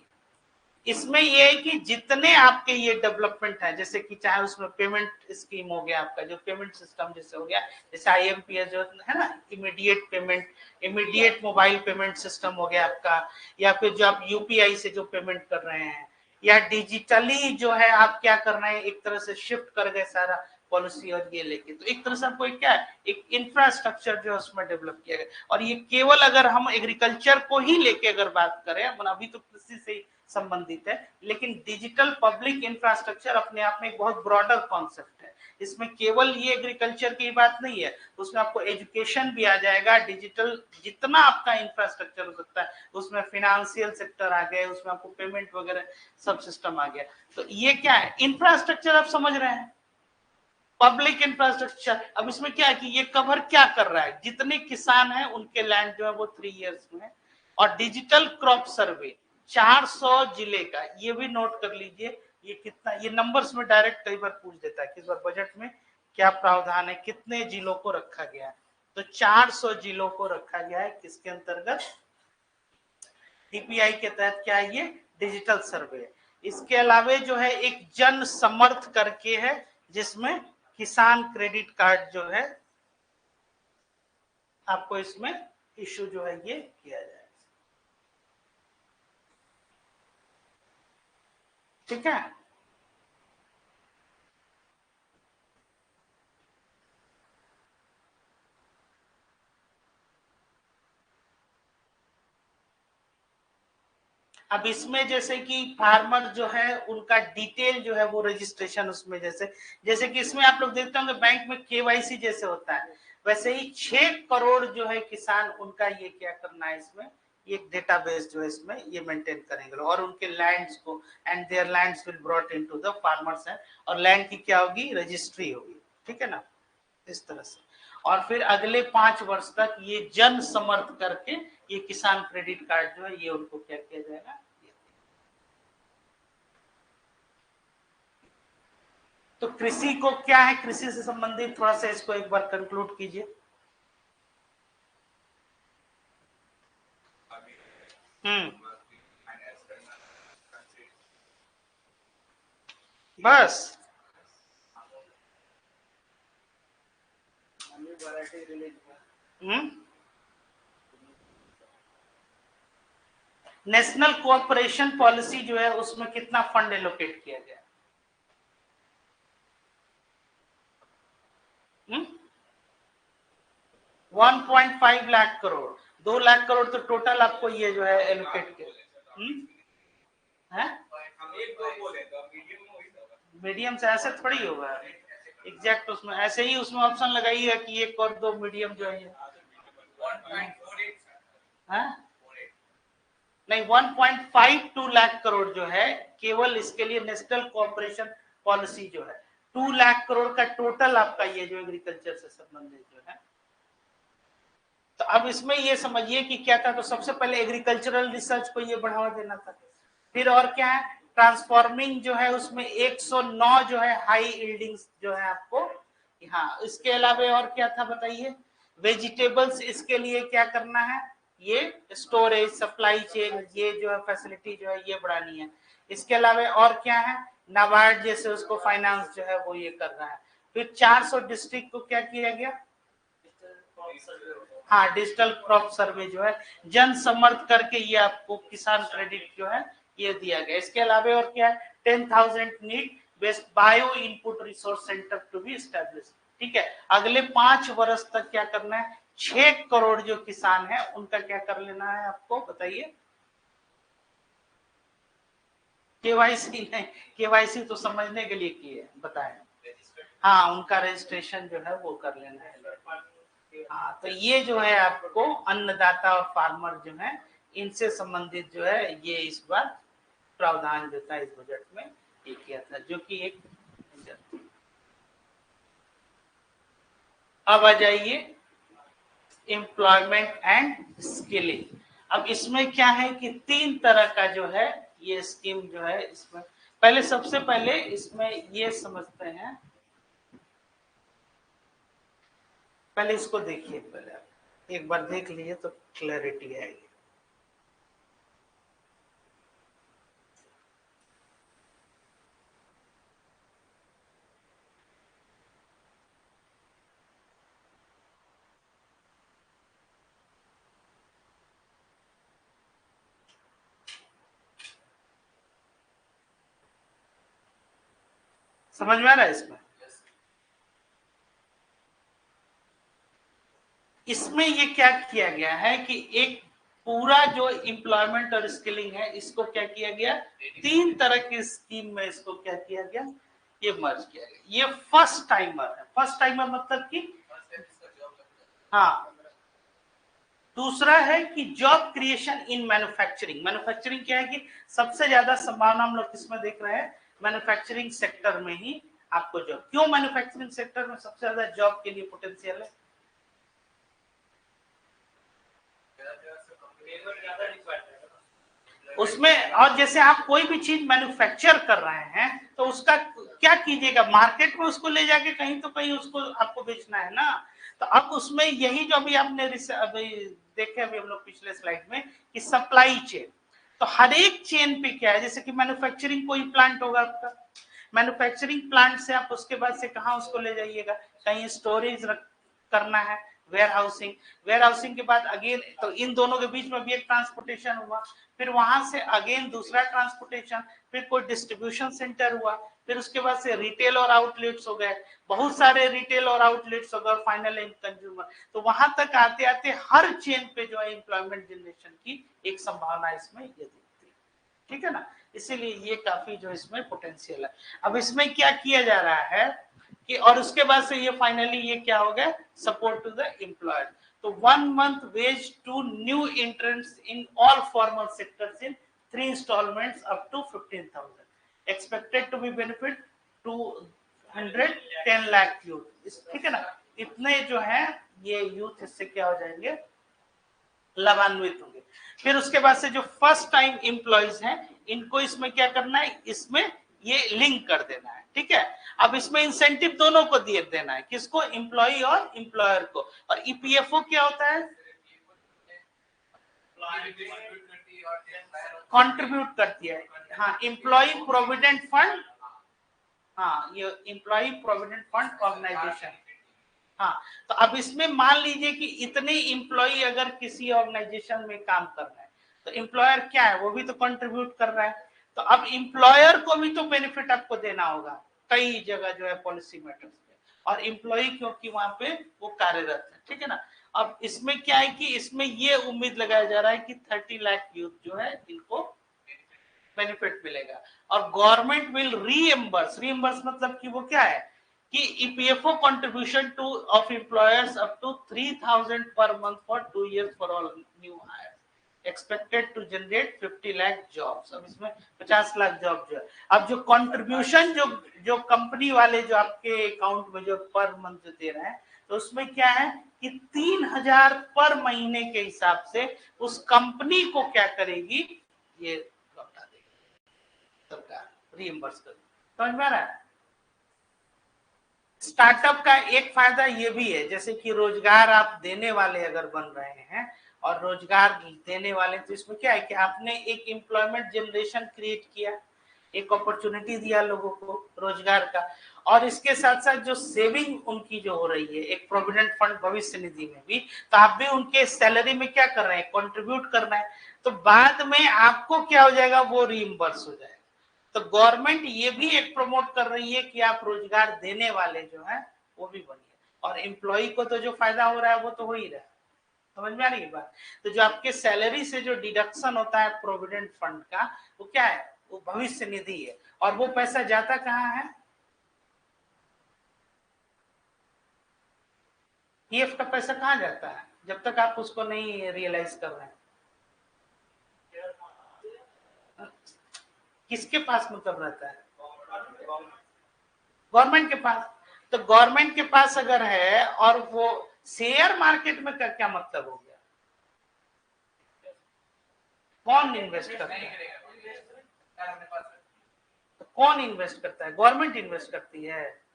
इसमें ये है कि जितने आपके ये डेवलपमेंट है, जैसे कि चाहे उसमें पेमेंट स्कीम हो गया आपका, जो पेमेंट सिस्टम जैसे हो गया, जैसे आईएमपीएस जो है ना, immediate payment, immediate mobile payment system हो गया आपका, या फिर जो आप यूपीआई से जो पेमेंट कर रहे हैं, या डिजिटली जो है आप क्या कर रहे हैं, एक तरह से शिफ्ट कर गए सारा पॉलिसी और ये लेके, तो एक तरह से आपको क्या है एक इंफ्रास्ट्रक्चर जो है उसमें डेवलप किया गया। और ये केवल अगर हम एग्रीकल्चर को ही लेके अगर बात करें, अभी तो कृषि से संबंधित है, लेकिन डिजिटल पब्लिक इंफ्रास्ट्रक्चर अपने आप में एक बहुत ब्रॉडर कॉन्सेप्ट है। इसमें केवल ये एग्रीकल्चर की बात नहीं है, उसमें आपको एजुकेशन भी आ जाएगा, डिजिटल जितना आपका इंफ्रास्ट्रक्चर हो सकता है उसमें फिनेंशियल सेक्टर आ गए, उसमें आपको पेमेंट वगैरह सब सिस्टम आ गया। तो ये क्या है इंफ्रास्ट्रक्चर, आप समझ रहे हैं, पब्लिक इंफ्रास्ट्रक्चर। अब इसमें क्या है कि ये कवर क्या कर रहा है, जितने किसान हैं उनके लैंड जो है वो 3 इयर्स में, और डिजिटल क्रॉप सर्वे 400 जिले का, ये भी नोट कर लीजिए ये कितना, ये नंबर्स में डायरेक्ट कई बार पूछ देता है कि इस बार बजट में क्या प्रावधान है, कितने जिलों को रखा गया है, तो 400 जिलों को रखा गया है किसके अंतर्गत, टीपीआई के तहत क्या है, ये डिजिटल सर्वे है। इसके अलावे जो है एक जन समर्थ करके है, जिसमें किसान क्रेडिट कार्ड जो है आपको इसमें इशू जो है ये किया जाए। ठीक है, अब इसमें जैसे कि फार्मर जो है उनका डिटेल जो है वो रजिस्ट्रेशन उसमें जैसे कि इसमें आप लोग देखते होंगे बैंक में केवाईसी जैसे होता है, वैसे ही 6 करोड़ जो है किसान, उनका ये क्या करना है, इसमें एक डेटाबेस जो है इसमें ये मेंटेन करेंगे और उनके लैंड्स को, and there lands will brought into the farmers है, और लैंड की क्या होगी, रजिस्ट्री होगी। ठीक है ना, इस तरह से। और फिर अगले 5 वर्ष तक ये जन समर्थ करके ये किसान क्रेडिट कार्ड जो है ये उनको क्या किया जाएगा। तो कृषि को क्या है, कृषि से संबंधित थोड़ा सा इसको एक बार कंक्लूड कीजिए। बस नेशनल कोऑपरेशन पॉलिसी जो है उसमें कितना फंड एलोकेट किया गया, 1.5 लाख करोड़, 2 लाख करोड़ तो टोटल आपको ये जो है एलोकेट किया है। मीडियम से ऐसे थोड़ी होगा एग्जैक्ट, उसमें ऐसे ही उसमें ऑप्शन लगाई है कि एक और 2 मीडियम जो है नहीं, 1.52 लाख करोड़ जो है केवल इसके लिए नेशनल कोऑपरेशन पॉलिसी जो है, 2 लाख करोड़ का टोटल आपका ये जो एग्रीकल्चर से संबंधित जो है। तो अब इसमें ये समझिए कि क्या था, तो सबसे पहले एग्रीकल्चरल रिसर्च को ये बढ़ावा देना था, फिर और क्या है, ट्रांसफॉर्मिंग जो है उसमें 109 जो है हाई यील्डिंग जो है आपको, हाँ, इसके अलावा और क्या था बताइए, वेजिटेबल्स, इसके लिए क्या करना है, ये स्टोरेज, सप्लाई चेन, ये जो है फैसिलिटी जो है ये बढ़ानी है। इसके अलावा और क्या है, नाबार्ड जैसे उसको फाइनेंस जो है वो ये कर रहा है। फिर 400 डिस्ट्रिक्ट को क्या किया गया, हाँ, डिजिटल क्रॉप सर्वे जो है जन समर्थ करके ये आपको किसान क्रेडिट जो है ये दिया गया। इसके अलावा और क्या है, 10,000 need based bio input resource centre to be establish. ठीक है, अगले 5 वर्ष तक क्या करना है, 6 करोड़ जो किसान है उनका क्या कर लेना है आपको बताइए, केवाईसी नहीं, केवाईसी तो समझने के लिए की है, बताएं, हाँ, उनका रजिस्ट्रेशन जो है वो कर लेना है। हाँ, तो ये जो है आपको अन्नदाता और फार्मर जो है इनसे संबंधित जो है ये इस बार प्रावधान जो था इस बजट में ये किया था, जो कि एक। अब आ जाइए एम्प्लॉयमेंट एंड स्किलिंग। अब इसमें क्या है कि 3 तरह का जो है ये स्कीम जो है इसमें, पहले सबसे पहले इसमें ये समझते हैं, पहले इसको देखिए, पहले एक बार देख लीजिए तो क्लैरिटी आएगी। समझ में आ रहा है इसमें, इसमें ये क्या किया गया है कि एक पूरा जो एम्प्लॉयमेंट और स्किलिंग है इसको क्या किया गया, 3 तरह की स्कीम में इसको क्या किया गया, ये मर्ज किया गया। ये फर्स्ट टाइमर है, फर्स्ट टाइमर मतलब कि, हाँ, दूसरा है कि job creation in manufacturing. Manufacturing क्या है कि सबसे ज्यादा संभावना हम लोग किसमें देख रहे हैं, मैन्युफैक्चरिंग सेक्टर में ही आपको जॉब। क्यों मैन्युफैक्चरिंग सेक्टर में सबसे ज्यादा जॉब के लिए पोटेंशियल है, उसमें, और जैसे आप कोई भी चीज मैन्युफैक्चर कर रहे हैं तो उसका क्या कीजिएगा, मार्केट में उसको ले जाके कहीं तो कहीं उसको आपको बेचना है ना। तो अब उसमें यही जो अभी आपने अभी देखे अभी हम लोग पिछले स्लाइड में कि सप्लाई चेन, तो हर एक चेन पे क्या है, जैसे कि मैन्युफैक्चरिंग कोई प्लांट होगा आपका, मैन्युफैक्चरिंग प्लांट से आप उसके बाद से कहाँ उसको ले जाइएगा, कहीं स्टोरेज करना है, वेयर हाउसिंग के बाद अगेन, तो इन दोनों के बीच में भी एक ट्रांसपोर्टेशन हुआ, फिर वहां से अगेन दूसरा ट्रांसपोर्टेशन, फिर कोई डिस्ट्रीब्यूशन सेंटर हुआ, फिर उसके बाद से रिटेल और आउटलेट्स हो गए, बहुत सारे रिटेल और आउटलेट्स हो गए, और फाइनल एंड कंज्यूमर। तो वहां तक आते आते हर चेन पे जो है एम्प्लॉयमेंट जनरेशन की एक संभावना इसमें ये दिखती है, ठीक है ना। इसीलिए ये काफी जो इसमें पोटेंशियल है। अब इसमें क्या किया जा रहा है कि, और उसके बाद से ये फाइनली ये क्या हो गया, सपोर्ट टू द एम्प्लॉयर। तो 1 month wage to new entrants in all formal sectors in 3 installments up to 15,000, expected to be benefit 210 lakh youth, ठीक है ना। इतने जो है ये यूथ इससे क्या हो जाएंगे, लाभान्वित होंगे। फिर उसके बाद से जो फर्स्ट टाइम एम्प्लॉइज हैं इनको इसमें क्या करना है, इसमें ये लिंक कर देना है, ठीक है। अब इसमें इंसेंटिव दोनों को दिए देना है, किसको, एम्प्लॉई और एम्प्लॉयर को। और ईपीएफओ क्या होता है, कंट्रीब्यूट करती है, हाँ, एम्प्लॉई प्रोविडेंट फंड, हाँ ये एम्प्लॉई प्रोविडेंट फंड ऑर्गेनाइजेशन। हाँ, तो अब इसमें मान लीजिए कि इतने एम्प्लॉई अगर किसी ऑर्गेनाइजेशन में काम कर रहे हैं, तो एम्प्लॉयर क्या है, वो भी तो कंट्रीब्यूट कर रहा है। तो अब एम्प्लॉयर को भी तो बेनिफिट आपको देना होगा कई जगह जो है पॉलिसी मैटर्स में, और एम्प्लॉई क्योंकि वहां पे वो कार्यरत है, ठीक है ना। अब इसमें क्या है कि इसमें ये उम्मीद लगाया जा रहा है कि 30 लाख यूथ जो है इनको बेनिफिट मिलेगा, और गवर्नमेंट विल रीएम्बर्स मतलब कि वो क्या है कि EPFO contribution to of employers up to 3,000 per month for 2 years for all new hire, expected to generate 50 lakh jobs. अब इसमें 50 लाख जॉब जो है, अब जो कंट्रीब्यूशन जो कंपनी वाले जो आपके अकाउंट में जो पर मंथ जो दे रहे हैं, तो उसमें क्या है कि 3,000 पर महीने के हिसाब से उस कंपनी को क्या करेगी, ये लौटा देगी सरकार, रीइंबर्स करेगी। समझ में आ रहा है। स्टार्टअप का एक फायदा ये भी है, जैसे कि रोजगार आप देने वाले अगर बन रहे हैं, और रोजगार देने वाले, तो इसमें क्या है कि आपने एक एम्प्लॉयमेंट जनरेशन क्रिएट किया, एक अपॉर्चुनिटी दिया लोगों को रोजगार का, और इसके साथ साथ जो सेविंग उनकी जो हो रही है एक प्रोविडेंट फंड भविष्य निधि में भी, तो आप भी उनके सैलरी में क्या कर रहे हैं, कंट्रीब्यूट कर रहे हैं, तो बाद में आपको क्या हो जाएगा, वो रीइंबर्स हो जाएगा। तो गवर्नमेंट ये भी एक प्रमोट कर रही है कि आप रोजगार देने वाले जो है वो भी बनिए, और एम्प्लॉय को तो जो फायदा हो रहा है वो तो हो ही रहा है। समझ में आ रही है बात। तो जो आपके सैलरी से जो डिडक्शन होता है प्रोविडेंट फंड का, वो क्या है, वो भविष्य निधि है, और वो पैसा जाता कहाँ है, पीएफ का पैसा कहाँ जाता है, जब तक आप उसको नहीं रियलाइज कर रहे हैं। किसके पास मतलब रहता है, गवर्नमेंट के पास। तो गवर्नमेंट के पास अगर है, और वो शेयर मार्केट में का क्या मतलब हो गया, कौन इन्वेस्ट करता है, तो कौन इन्वेस्ट करता है, गवर्नमेंट इन्वेस्ट करती है।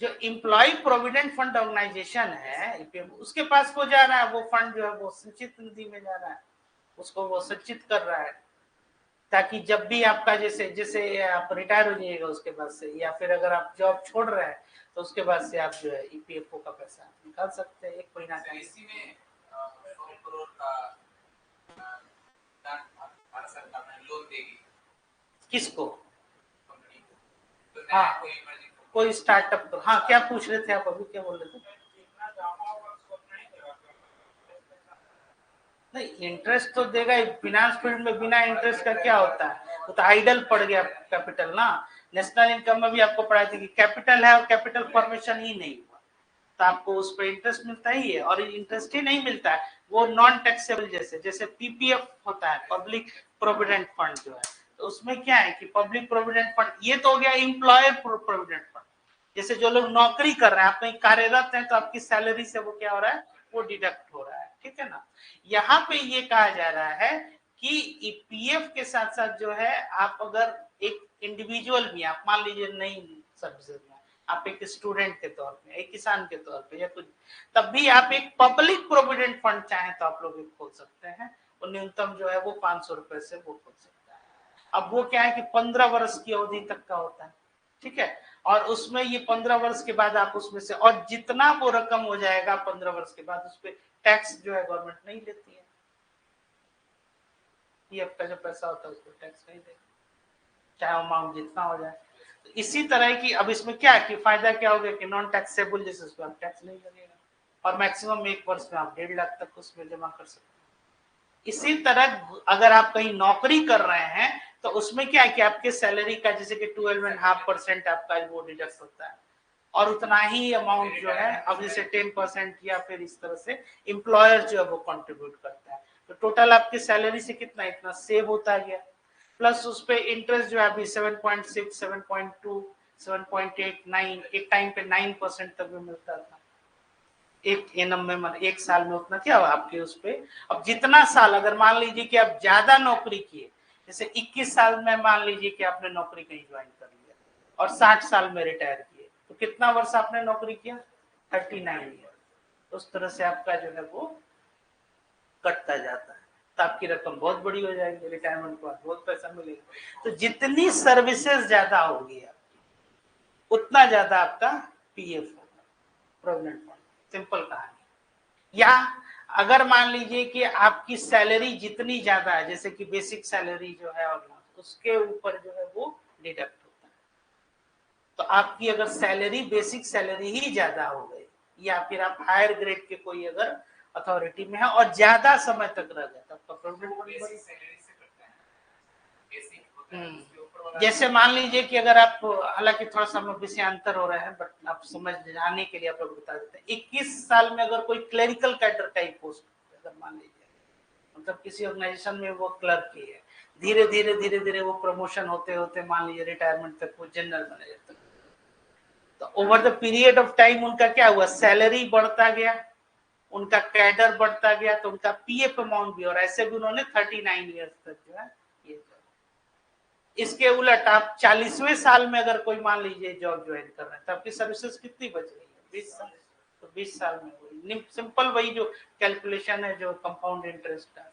जो एम्प्लॉय प्रोविडेंट फंड ऑर्गेनाइजेशन है उसके पास को जा रहा है, वो फंड जो है वो संचित निधि में जा रहा है, उसको वो संचित कर रहा है, ताकि जब भी आपका जैसे जैसे आप रिटायर हो जाइएगा उसके बाद से, या फिर अगर आप जॉब छोड़ रहे हैं तो उसके बाद से आप जो है ईपीएफओ का पैसा निकाल सकते हैं 1 महीना का। इसी में 100 करोड़ का भारत सरकार ने लोन देगी किसको, कंपनी को, तो हाँ कोई स्टार्टअप को। हाँ क्या पूछ रहे थे आप, अभी क्या बोल रहे थे। नहीं, इंटरेस्ट तो देगा ही, फाइनेंस फील्ड में बिना इंटरेस्ट का क्या होता है, वो तो आइडल पड़ गया कैपिटल ना। नेशनल इनकम में भी आपको पढ़ाई थी कि कैपिटल है और कैपिटल फॉर्मेशन ही नहीं हुआ, तो आपको उस पर इंटरेस्ट मिलता ही है, और इंटरेस्ट ही नहीं मिलता है वो नॉन टैक्सेबल, जैसे जैसे पीपीएफ होता है, पब्लिक प्रोविडेंट फंड जो है, तो उसमें क्या है कि पब्लिक प्रोविडेंट फंड ये तो हो गया एम्प्लॉयर प्रोविडेंट फंड, जैसे जो लोग नौकरी कर रहे हैं, आप कहीं कार्यरत हैं तो आपकी सैलरी से वो क्या हो रहा है, वो डिडक्ट हो रहा है, ठीक है ना। यहाँ पे ये कहा जा रहा है कि ईपीएफ के साथ साथ जो है, आप अगर एक इंडिविजुअल भी, आप मान लीजिए नई सर्विसेज में आप एक स्टूडेंट के तौर पे, एक किसान के तौर पे या कुछ, तब भी आप एक पब्लिक प्रोविडेंट फंड चाहें तो आप लोग एक खोल सकते हैं, और न्यूनतम जो है वो 500 रुपए से वो खोल सकता है। अब वो क्या है कि 15 वर्ष की अवधि तक का होता है, ठीक है, और उसमें ये 15 वर्ष के बाद आप उसमें से, और जितना वो रकम हो जाएगा 15 वर्ष के बाद, उस पर टैक्स जो है गवर्नमेंट नहीं लेती है, ये आपका जो पैसा होता है उस पर टैक्स नहीं देगा, चाहे अमाउंट जितना हो जाए। तो इसी तरह की, अब इसमें क्या कि फायदा क्या हो गया कि नॉन टैक्सेबल, जैसे उस पर आप टैक्स नहीं लगेगा, और मैक्सिमम 1 वर्ष में आप 1.5 लाख तक उसमें जमा कर सकते हैं। इसी तरह अगर आप कहीं नौकरी कर रहे हैं तो उसमें क्या है कि आपके सैलरी का जैसे कि 12.5% आपका वो डिडक्ट होता है, और उतना ही अमाउंट जो है, अब जैसे 10% या फिर इस तरह से एम्प्लॉयर जो है वो कंट्रीब्यूट करता है, तो टोटल आपकी सैलरी से कितना इतना सेव होता गया, प्लस उस पे इंटरेस्ट जो है अभी 7.6, 7.2, 7.8, 9, एक टाइम पे 9% तक भी मिलता था एक एनम में, मतलब एक साल में उतना क्या हुआ आपके उस पे। अब जितना साल, अगर मान लीजिए कि आप ज्यादा नौकरी किए, जैसे 21 साल में मान लीजिए कि आपने नौकरी कहीं ज्वाइन कर लिया और 60 साल में रिटायर किए, तो कितना वर्ष आपने नौकरी किया, 39 ईयर, उस तरह से आपका जो है वो कटता जाता है, तो आपकी रकम बहुत बड़ी हो जाएगी, रिटायरमेंट के बाद बहुत पैसा मिलेगा। तो जितनी सर्विसेज ज्यादा होगी आपकी, उतना ज्यादा आपका पीएफ होगा, प्रोविडेंट फंड, सिंपल कहानी। या अगर मान लीजिए कि आपकी सैलरी जितनी ज्यादा है, जैसे कि बेसिक सैलरी जो है और उसके ऊपर जो है वो डिडक्ट होता है, तो आपकी अगर सैलरी, बेसिक सैलरी ही ज्यादा हो गई, या फिर आप हायर ग्रेड के कोई अगर अथॉरिटी में है और ज्यादा समय तक रह गया, तब तो प्रोविडेंट फंड। जैसे मान लीजिए कि अगर आप, हालांकि थोड़ा सा विषयांतर हो रहा है, बट आप समझ जाने के लिए आप लोग बता देते हैं, 21 साल में अगर कोई क्लरिकल कैडर का ही पोस्ट, अगर मान लीजिए मतलब किसी ऑर्गेनाइजेशन में वो क्लर्क की है, धीरे धीरे वो प्रमोशन होते होते मान लीजिए रिटायरमेंट तक वो जनरल मैनेजर तक, तो over the period of time उनका क्या हुआ, सैलरी बढ़ता गया, उनका कैडर बढ़ता गया, तो उनका पीएफ अमाउंट भी, और ऐसे भी उन्होंने 39 ईयर्स तक जो है ये। इसके उलट आप 40वें साल में अगर कोई मान लीजिए जॉब ज्वाइन कर रहे हैं, तो आपकी सर्विसेज कितनी बच रही है, 20 साल, तो 20 साल में वही सिंपल वही जो कैलकुलेशन है, जो कंपाउंड इंटरेस्ट का,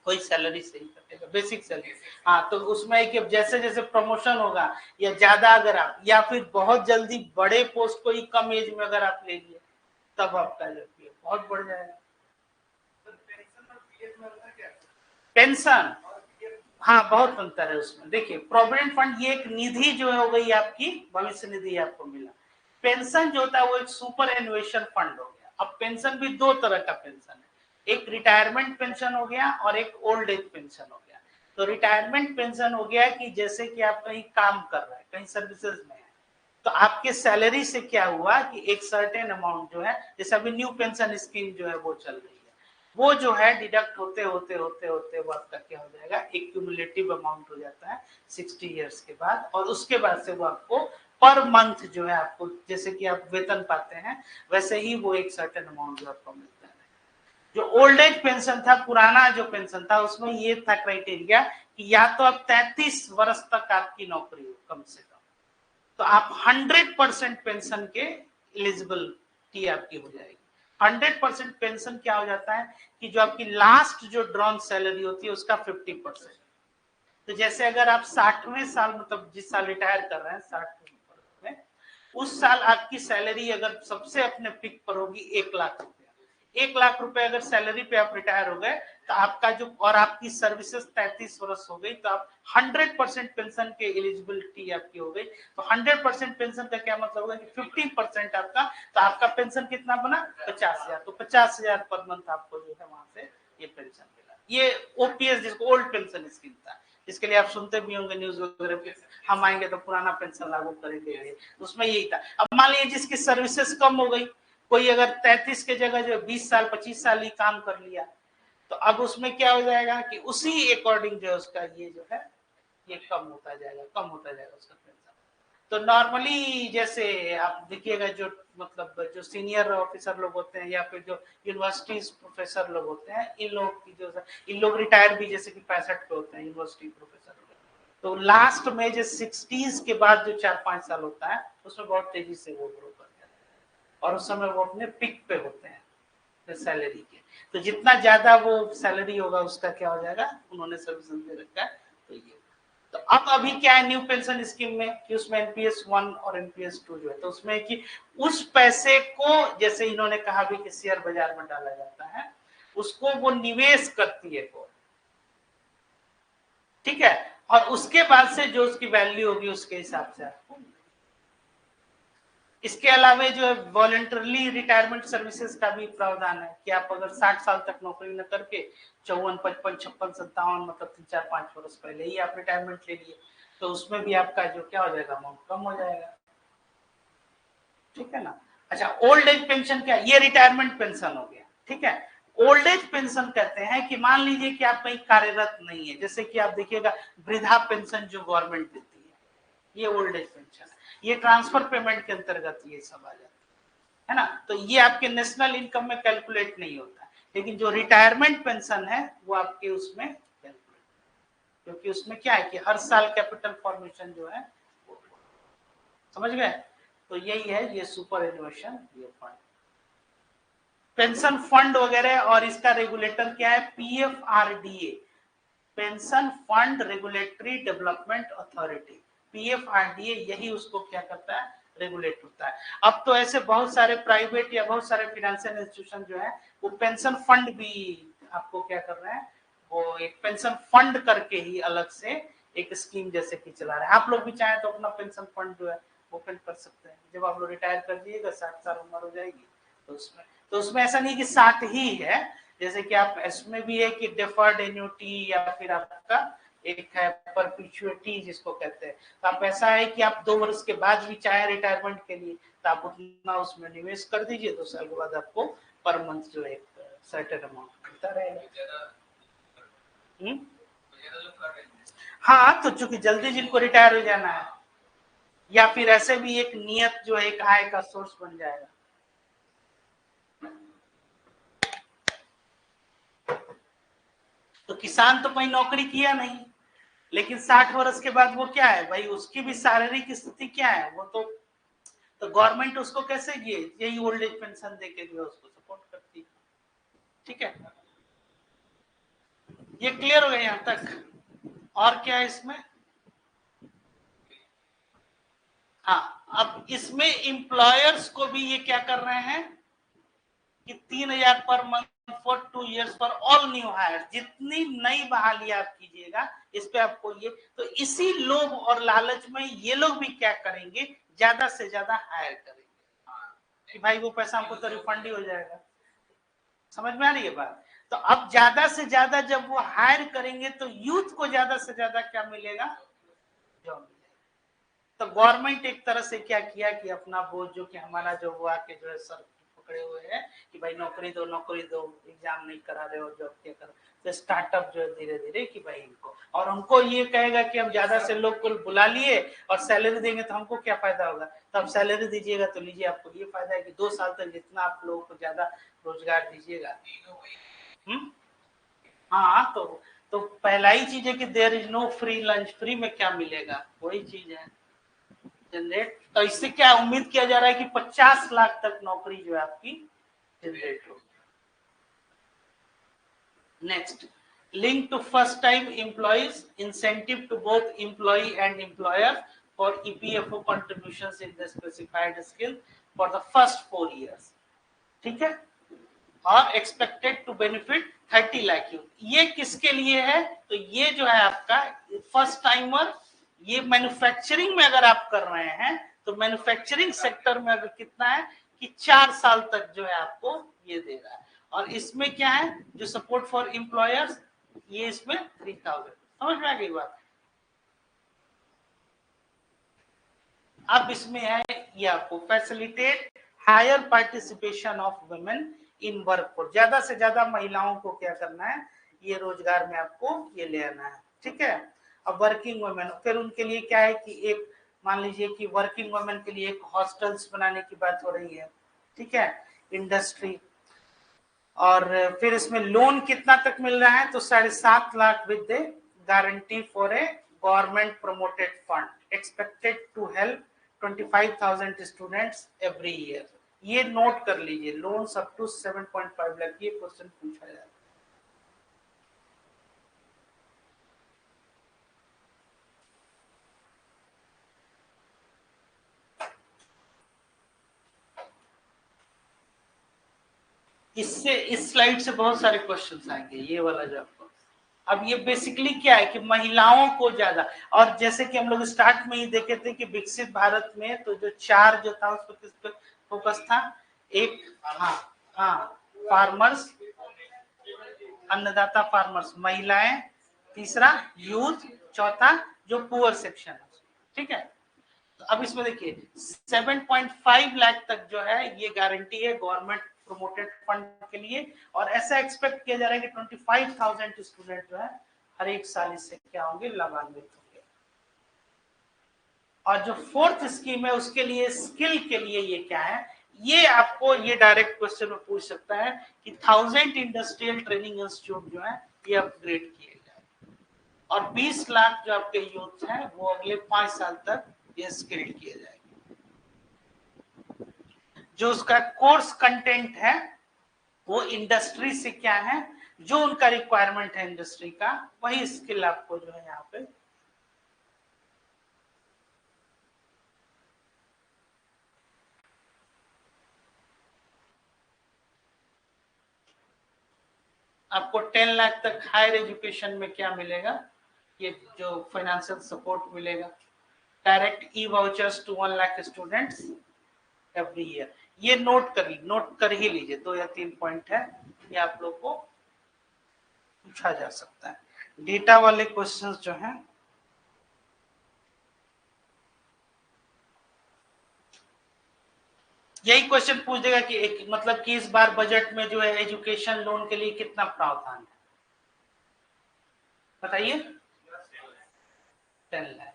कोई सैलरी से ही कटेगा, बेसिक सैलरी। हाँ, तो उसमें कि जैसे जैसे प्रमोशन होगा या ज्यादा अगर आप, या फिर बहुत जल्दी बड़े पोस्ट को ही कम एज में अगर आप ले लिए, तब आपका जो बहुत बढ़ जाएगा। पेंशन, हाँ बहुत अंतर है उसमें। देखिए प्रोविडेंट फंड ये एक निधि जो हो गई आपकी, भविष्य निधि आपको मिला। पेंशन जो होता है वो एक सुपर एनुएशन फंड हो गया। अब पेंशन भी दो तरह का पेंशन है, एक रिटायरमेंट पेंशन हो गया और एक ओल्ड एज पेंशन हो गया। तो रिटायरमेंट पेंशन हो गया कि जैसे कि आप कहीं काम कर रहे हैं, कहीं सर्विसेज में है, तो आपके सैलरी से क्या हुआ कि एक सर्टेन अमाउंट जो है, जैसे अभी न्यू पेंशन स्कीम जो है वो चल रही है, वो जो है डिडक्ट होते होते होते होते वो आपका क्या हो जाएगा, एक क्यूमुलेटिव अमाउंट हो जाता है 60 इयर्स के बाद, और उसके बाद से वो आपको पर मंथ जो है, आपको जैसे कि आप वेतन पाते हैं वैसे ही वो एक सर्टेन अमाउंट जो आपको मिलता है। जो ओल्ड एज पेंशन था, पुराना जो पेंशन था, उसमें ये था क्राइटेरिया कि या तो अब 33 वर्ष तक आपकी नौकरी हो कम से कम, तो आप 100% पेंशन के एलिजिबिलिटी आपकी हो जाएगी। 100% पेंशन क्या हो जाता है कि जो आपकी लास्ट जो ड्रॉन सैलरी होती है उसका 50%। तो जैसे अगर आप 60वें साल, मतलब जिस साल रिटायर कर रहे हैं 60 में, उस साल आपकी सैलरी अगर सबसे अपने पिक पर होगी 1 लाख रुपया, 1 लाख रुपए अगर सैलरी पे आप रिटायर हो गए, तो आपका जो, और आपकी सर्विसेज 33 वर्ष हो गई, तो आप 100% पेंशन के एलिजिबिलिटी आपकी हो गई। तो 100% पेंशन का क्या मतलब होगा कि 15% आपका, तो आपका पेंशन कितना बना, 50,000, तो 50,000 पर मंथ आपको जो है वहां से ये पेंशन मिला। ये ओपीएस जिसको ओल्ड पेंशन स्कीम था, जिसके लिए आप सुनते भी होंगे न्यूज वगैरह पे, हम आएंगे तो पुराना पेंशन लागू करेंगे, उसमें यही था। अब मान लीजिए जिसकी सर्विसेज कम हो गई, कोई अगर 33 के जगह जो 20 साल 25 साल ही काम कर लिया, तो अब उसमें क्या हो जाएगा कि उसी अकॉर्डिंग जो उसका ये जो है ये कम होता जाएगा, कम होता जाएगा उसका पेंशन। तो नॉर्मली जैसे आप देखिएगा, जो मतलब जो सीनियर ऑफिसर लोग होते हैं या फिर जो यूनिवर्सिटी प्रोफेसर लोग होते हैं, इन लोग की जो, इन लोग रिटायर भी जैसे कि 65 पे होते हैं यूनिवर्सिटी प्रोफेसर, तो लास्ट में जो 60s के बाद जो 4-5 साल होता है उसमें बहुत तेजी से वो ग्रो करते हैं और उस समय वो अपने पिक पे होते हैं सैलरी के। तो जितना ज्यादा वो सैलरी होगा उसका क्या हो जाएगा, उन्होंने सर्विस दे रखा है। तो ये तो अब अभी क्या है न्यू पेंशन स्कीम में कि उसमें एनपीएस 1 और एनपीएस 2 जो है, तो उसमें कि उस पैसे को जैसे इन्होंने कहा भी कि शेयर बाजार में डाला जाता है, उसको वो निवेश करती है वो, ठीक है, और उसके बाद से जो उसकी वैल्यू होगी उसके हिसाब से आपको। इसके अलावा जो है वॉलंटरली रिटायरमेंट सर्विसेज का भी प्रावधान है कि आप अगर 60 साल तक नौकरी न करके 54, 55, 56, 57 मतलब 3-4-5 वर्ष पहले ही आप रिटायरमेंट ले लिए, तो उसमें भी आपका जो क्या हो जाएगा, अमाउंट कम हो जाएगा, ठीक है ना। अच्छा, ओल्ड एज पेंशन क्या, ये रिटायरमेंट पेंशन हो गया, ठीक है। ओल्ड एज पेंशन कहते हैं कि मान लीजिए कि आप कहीं कार्यरत नहीं है, जैसे कि आप देखिएगा वृद्धा पेंशन जो गवर्नमेंट देती है, ये ओल्ड एज पेंशन है, ये ट्रांसफर पेमेंट के अंतर्गत ये सब आ जाता है ना। तो ये आपके नेशनल इनकम में कैलकुलेट नहीं होता, लेकिन जो रिटायरमेंट पेंशन है वो आपके उसमें कैलकुलेट, क्योंकि उसमें क्या है कि हर साल कैपिटल फॉर्मेशन जो है, समझ गए। तो यही है ये सुपर एनुएशन ये फंड, पेंशन फंड वगैरह, और इसका रेगुलेटर क्या है, PFRDA, pension fund regulatory development authority, PFRDA, यही उसको क्या करता है, रेगुलेट होता है। अब तो ऐसे बहुत सारे प्राइवेट या बहुत सारे फाइनेंशियल इंस्टीट्यूशन जो है वो पेंशन फंड भी आपको क्या कर रहे हैं, वो एक पेंशन फंड करके ही अलग से एक स्कीम जैसे कि चला रहे हैं। आप लोग भी चाहें तो अपना पेंशन फंड जो है ओपन कर सकते हैं, जब आप लोग रिटायर कर दिएगा 60 साल उम्र हो जाएगी तो उसमें ऐसा नहीं कि 60 ही है, जैसे कि आप इसमें भी है कि डेफर्ड एन्युटी या फिर आपका एक है परपिचुइटी जिसको कहते हैं, तो आप ऐसा है कि आप 2 वर्ष के बाद भी चाहे रिटायरमेंट के लिए तो आप उतना उसमें निवेश कर दीजिए, 2 साल के बाद आपको पर मंथ जो एक सर्टेन अमाउंट मिलता रहेगा। हाँ, तो चूंकि जल्दी जिनको रिटायर हो जाना है या फिर ऐसे भी एक नियत जो है एक आय का सोर्स बन जाएगा। तो किसान तो कहीं नौकरी किया नहीं, लेकिन 60 वर्ष के बाद वो क्या है भाई, उसकी भी शारीरिक स्थिति क्या है, वो तो गवर्नमेंट उसको कैसे ये यही ओल्ड एज पेंशन देके जो है उसको सपोर्ट करती है, ठीक है। ये क्लियर हो गया यहां तक, और क्या है इसमें। हाँ, अब इसमें एम्प्लॉयर्स को भी ये क्या कर रहे हैं कि 3000 पर month for 2 years for all new higher, जितनी नई बहाली आप कीजिएगा इस पे आपको ये, तो इसी लोभ और लालच में ये लोग भी क्या करेंगे, ज्यादा से ज्यादा हायर करेंगे कि भाई वो पैसा हमको तो रिफंड ही हो जाएगा, समझ में आ रही है बात। तो अब ज्यादा से ज्यादा जब वो हायर करेंगे तो यूथ को ज्यादा से ज्यादा क्या मिलेगा, जॉब मिलेगा। तो गवर्नमेंट एक तरह से क्या किया कि अपना बोझ जो कि हमारा जो हुआ के जो है सर पकड़े हुए हैं कि भाई नौकरी दो, एग्जाम नहीं करा रहे हो, जॉब क्या करो, तो स्टार्टअप जो है धीरे धीरे कि भाई इनको, और हमको ये कहेगा कि हम ज्यादा से लोग को बुला लिए और सैलरी देंगे तो हमको क्या फायदा होगा, तो आप सैलरी दीजिएगा तो लीजिए, आपको ये फायदा है कि 2 साल तक जितना आप लोगों को ज्यादा रोजगार दीजिएगा। हाँ, तो पहला ही चीज है कि there is no free lunch, free में क्या मिलेगा, वही चीज है जनरेट। तो इससे क्या उम्मीद किया जा रहा है कि 50 लाख तक नौकरी जो है आपकी जनरेट हो। Next, link to first time employees, incentive to both employee and employer for EPFO contributions in the specified skill for the first 4 years, ठीक है, और expected to benefit 30 lakh youth. ये किसके लिए है, तो ये जो है आपका फर्स्ट टाइमर, ये मैन्युफैक्चरिंग में अगर आप कर रहे हैं तो मैन्युफैक्चरिंग सेक्टर में अगर कितना है कि 4 साल तक जो है आपको ये दे रहा है, और इसमें क्या है जो सपोर्ट फॉर एम्प्लॉयर्स, ये इसमें 3000, समझ में आ गई बात। अब इसमें है ये आपको facilitate higher participation of women in workforce, ज्यादा से ज्यादा महिलाओं को क्या करना है, ये रोजगार में आपको ये ले आना है, ठीक है। अब वर्किंग वुमेन, फिर उनके लिए क्या है कि एक मान लीजिए कि वर्किंग वुमेन के लिए एक हॉस्टल्स बनाने की बात हो रही है, ठीक है, इंडस्ट्री, और फिर इसमें लोन कितना तक मिल रहा है, तो 7.5 lakh with guarantee for a government promoted fund expected to help 25,000 students every year. ये नोट कर लीजिए, लोन्स अप टू 7.5 लाख, ये क्वेश्चन पूछा जाता है। इससे इस स्लाइड से बहुत सारे क्वेश्चंस आएंगे, ये वाला जो आपको। अब ये बेसिकली क्या है कि महिलाओं को ज्यादा, और जैसे कि हम लोग स्टार्ट में ही देखे थे कि विकसित भारत में तो जो 4 जो था उसको किस पे फोकस था, एक फार्मर्स, अन्नदाता फार्मर्स, महिलाएं, तीसरा यूथ, चौथा जो पुअर सेक्शन है, ठीक है। तो अब इसमें देखिए 7.5 लाख तक जो है ये गारंटी है गवर्नमेंट प्रोमोटेड फंड के लिए, और ऐसा एक्सपेक्ट किया जा रहा है कि 25,000 स्टूडेंट जो है हर एक साल इससे क्या होंगे, लाभान्वित होंगे। और जो फोर्थ स्कीम है उसके लिए स्किल के लिए ये क्या है, ये आपको ये डायरेक्ट क्वेश्चन में पूछ सकता है कि 1000 इंडस्ट्रियल ट्रेनिंग इंस्टीट्यूट जो है ये अपग्रेड किए जाए, और 20 लाख जो आपके यूथ हैं वो अगले 5 साल तक ये स्किल्ड किए जाएंगे। जो उसका कोर्स कंटेंट है वो इंडस्ट्री से क्या है, जो उनका रिक्वायरमेंट है इंडस्ट्री का, वही स्किल आपको जो है यहाँ पे आपको 10 लाख तक हायर एजुकेशन में क्या मिलेगा, ये जो फाइनेंशियल सपोर्ट मिलेगा। Direct e vouchers to 1 lakh students every year. ये नोट कर ही लीजिए, 2 या 3 पॉइंट है, ये आप लोग को पूछा जा सकता है। डेटा वाले क्वेश्चंस जो हैं यही क्वेश्चन पूछ देगा कि एक मतलब कि इस बार बजट में जो है एजुकेशन लोन के लिए कितना प्रावधान है, बताइए। 10 लाख,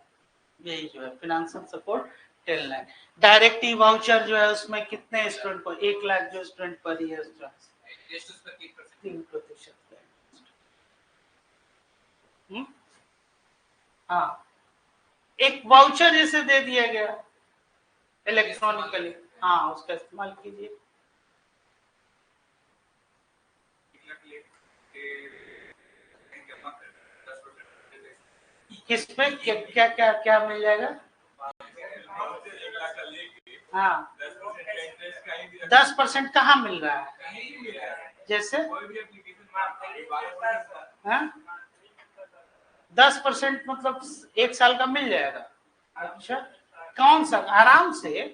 यही जो है फाइनेंशियल सपोर्ट 10 लाख। डायरेक्ट ई वाउचर जो है उसमें कितने स्टूडेंट को, 1 लाख जो स्टूडेंट पर ईयर जो है 3%। हाँ, एक वाउचर जैसे दे दिया गया इलेक्ट्रॉनिकली, हाँ उसका इस्तेमाल कीजिए। किसमें क्या क्या क्या क्या मिल जाएगा, हाँ 10% कहाँ मिल रहा है, जैसे 10% मतलब 1 साल का मिल जाएगा। अच्छा, कौन सा, आराम से हैं?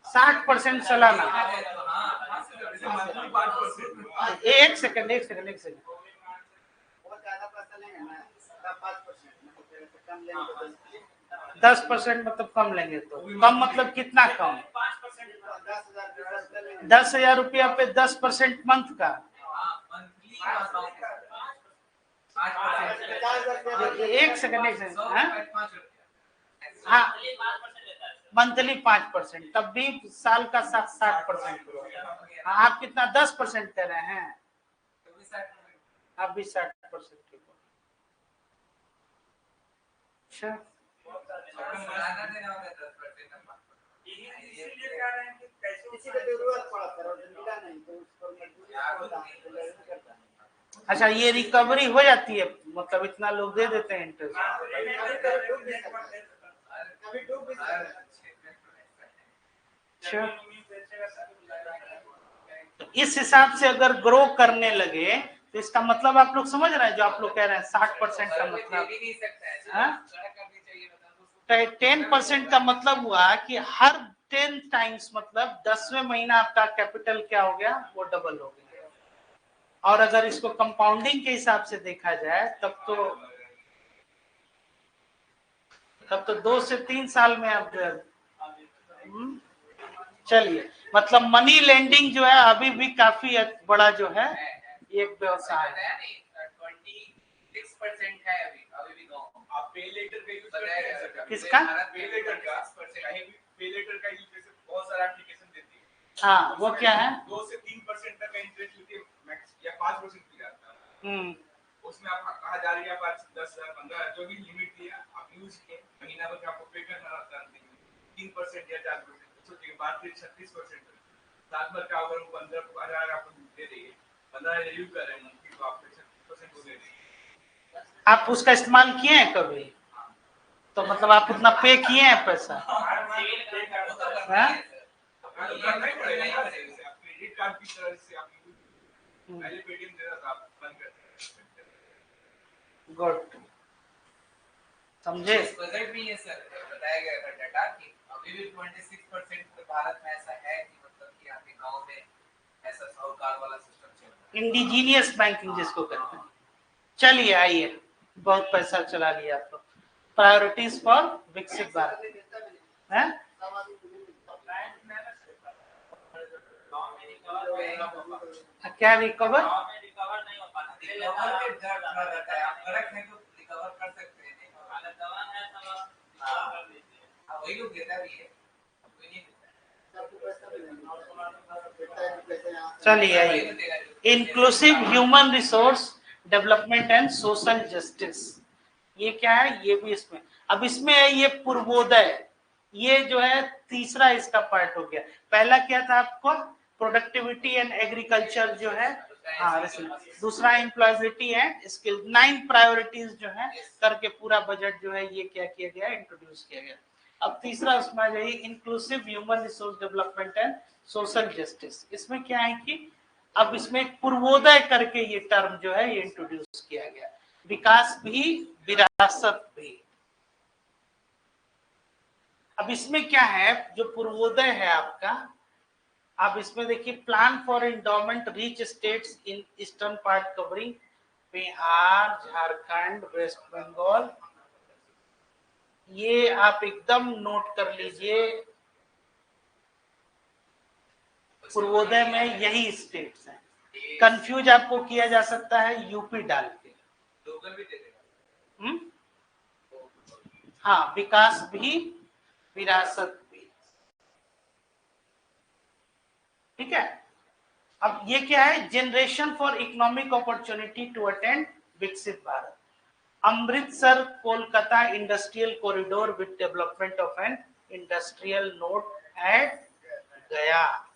60% सालाना। एक सेकंड 10% मतलब कम लेंगे तो कम मतलब कितना कम, 10,000 रुपया पे 10% मंथ का, एक सेकंड हाँ मंथली 5%, तब भी साल का 60%। आप कितना 10% कह रहे हैं, आप भी 60%। अच्छा, अच्छा ये रिकवरी हो जाती है, मतलब इतना लोग दे देते हैं इंटरेस्ट। अच्छा, तो इस हिसाब से अगर ग्रो करने लगे तो इसका मतलब आप लोग समझ रहे हैं, जो आप लोग कह रहे हैं 60% का मतलब 10% का मतलब हुआ कि हर 10 टाइम्स मतलब 10वें महीना आपका कैपिटल क्या हो गया, वो डबल हो गया। और अगर इसको कंपाउंडिंग के हिसाब से देखा जाए तब तो 2 से 3 साल में आप चलिए, मतलब मनी लेंडिंग जो है अभी भी काफी बड़ा जो है एक व्यवसाय है। 26% है अभी भी गाँव। आप पे लेटर पे यूज करते हैं किसका? पे लेटर का बहुत सारा एप्लीकेशन देती है। हाँ, वो क्या है? 2 से 3% तक का इंटरेस्ट लेती है मैक्स, या 5% की जाता है। उसमें आप कहा जा रही है आप 10,000 15,000 जो भी लिमिट दिया आप यूज किए, महीना भर आपको पे करना रहता है 3% या 4%, सोचिए बात 36%, साल भर का अगर 15,000 आपको दे देंगे, 15,000 यूज कर रहे हैं मंथली, तो आप 36% को दे देंगे। आप उसका इस्तेमाल किए हैं कभी? तो मतलब आप उतना पे किए हैं पैसा? क्रेडिट कार्ड की तरह से आप पहले पेटीएम दे रहा था, आप बंद कर दिया। गुड, समझे? बजट भी ये सर बताया गया था डाटा कि अभी भी 26% भारत में ऐसा है कि मतलब कि आपके गांव में ऐसा साहूकार वाला सिस्टम चल रहा है, इंडिजीनियस बैंकिंग जिसको कहते हैं। चलिए आइए, बहुत पैसा चला लिया आप लोग। प्रायोरिटीज फॉर विकसित भारत है? क्या रिकवर? रिकवर नहीं हो पाता, रिकवर के डर थोड़ा रहता है, आप करेक्ट है तो रिकवर कर सकते हैं, नहीं हालत दवा है सब कर लीजिए, वही लोग देता भी है, कोई नहीं देता। चलिए आइए, inclusive human resource development and social justice, ये क्या है? ये भी इसमें, अब इसमें है ये पूर्वोदय, ये जो है तीसरा इसका पार्ट हो गया। पहला क्या था आपको? प्रोडक्टिविटी एंड एग्रीकल्चर जो है, हाँ, दूसरा एम्प्लॉयबिलिटी एंड स्किल। 9 प्रायोरिटीज जो है करके पूरा बजट जो है ये क्या किया गया? इंट्रोड्यूस किया गया। अब तीसरा उसमें आ जाइए, inclusive human resource development and social justice. इसमें क्या है कि अब इसमें पूर्वोदय करके ये टर्म जो है ये इंट्रोड्यूस किया गया, विकास भी विरासत भी। अब इसमें क्या है? जो पूर्वोदय है आपका, आप इसमें देखिए, plan for endowment rich states in eastern part covering Bihar, Jharkhand, West Bengal, ये आप एकदम नोट कर लीजिए। पूर्वोदय में यही स्टेट्स हैं। कंफ्यूज आपको किया जा सकता है यूपी डाल के, लोकल भी दे देगा। हाँ, विकास भी विरासत भी, ठीक है। अब ये क्या है? Generation for economic opportunity to attend Viksit Bharat, Amritsar Kolkata industrial corridor with development of an industrial node at Gaya.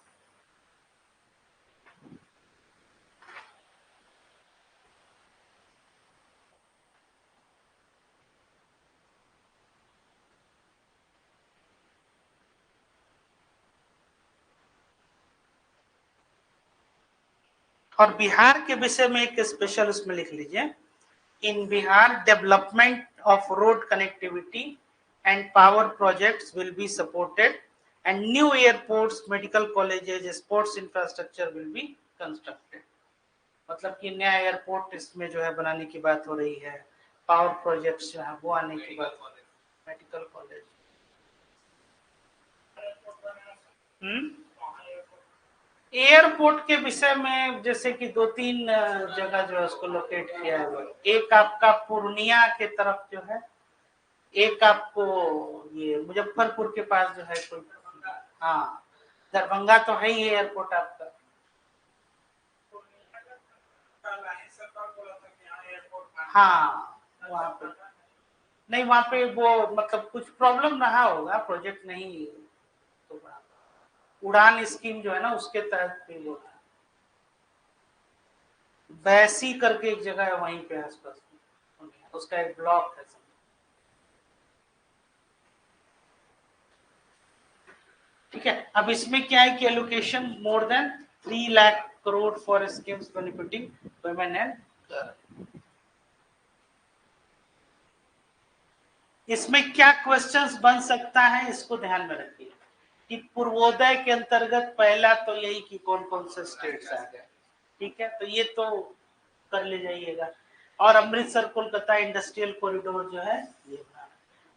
और बिहार के विषय में एक स्पेशल उसमें लिख लीजिए, in Bihar development of road connectivity and power projects will be supported and new airports, medical colleges, sports infrastructure will be constructed. मतलब कि नया एयरपोर्ट इसमें जो है बनाने की बात हो रही है, पावर प्रोजेक्ट्स जो है वो आने की बात, मेडिकल कॉलेज। एयरपोर्ट के विषय में जैसे कि 2-3 जगह जो है उसको लोकेट किया है। एक आपका पूर्णिया के तरफ जो है, एक आपको ये मुजफ्फरपुर के पास जो है कोई, हाँ, दरभंगा तो है ही एयरपोर्ट आपका। हाँ, वहाँ पे नहीं, वहाँ पे वो मतलब कुछ प्रॉब्लम रहा होगा, प्रोजेक्ट नहीं तो उड़ान स्कीम जो है ना उसके तहत भी वो था। बैसी करके एक जगह है वहीं पे आसपास, उसका एक ब्लॉक है। ठीक है, अब इसमें क्या है कि allocation more than 3 lakh crore for schemes benefiting women and girl. इसमें क्या क्वेश्चंस बन सकता है इसको ध्यान में रखिए कि पूर्वोदय के अंतर्गत पहला तो यही कि कौन कौन से स्टेट्स आ गए, ठीक है, तो ये तो कर ले जाइएगा। और अमृतसर कोलकाता इंडस्ट्रियल कॉरिडोर जो है ये।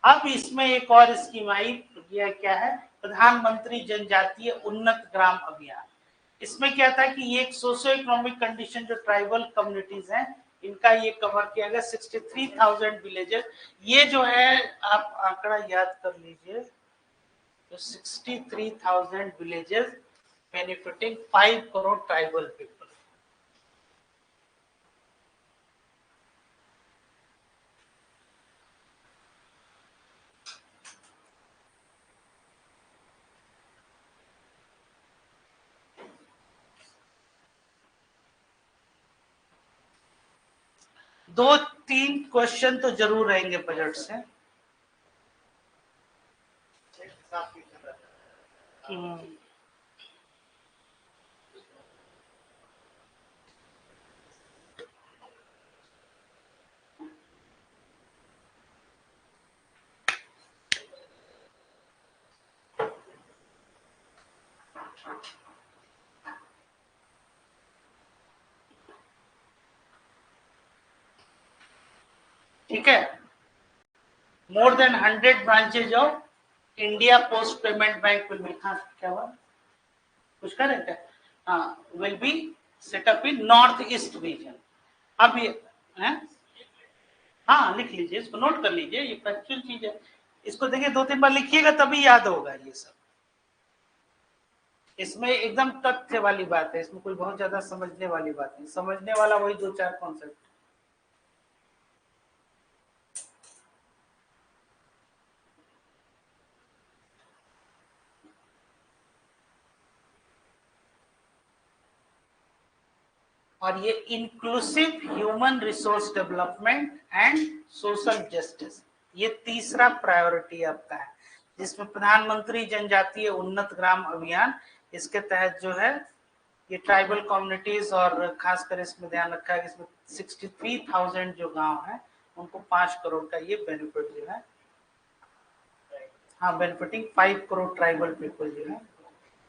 अब इसमें एक और स्कीम आई, यह क्या है? प्रधानमंत्री जनजातीय उन्नत ग्राम अभियान। इसमें क्या था कि एक सोशियो इकोनॉमिक कंडीशन जो ट्राइबल कम्युनिटीज हैं इनका ये कवर किया गया 63,000 विलेजेस। ये जो है आप आंकड़ा याद कर लीजिए, तो 63,000 villages benefiting 5 crore tribal people. दो तीन क्वेश्चन तो जरूर रहेंगे बजट से। ठीक है, more than 100 branches of India post payment bank will be, क्या हुआ, कुछ कर रहे थे, हाँ, will be set up in north east region. अब ये है, हाँ लिख लीजिए, इसको नोट कर लीजिए, ये फैक्चुअल चीज है, इसको देखिए 2-3 बार लिखिएगा तभी याद होगा ये सब। इसमें एकदम तथ्य वाली बात है, इसमें कोई बहुत ज्यादा समझने वाली बात नहीं, समझने वाला वही 2-4 कॉन्सेप्ट। और ये inclusive human resource development and social justice, ये तीसरा प्रायोरिटी आपका है, जिसमें प्रधानमंत्री जनजातीय उन्नत ग्राम अभियान, इसके तहत जो है ये ट्राइबल कम्युनिटीज और खासकर इसमें ध्यान रखा है कि इसमें 63,000 जो गांव है उनको 5 करोड़ का ये बेनिफिट जो है, हाँ बेनिफिटिंग 5 करोड़ ट्राइबल पीपल जो है।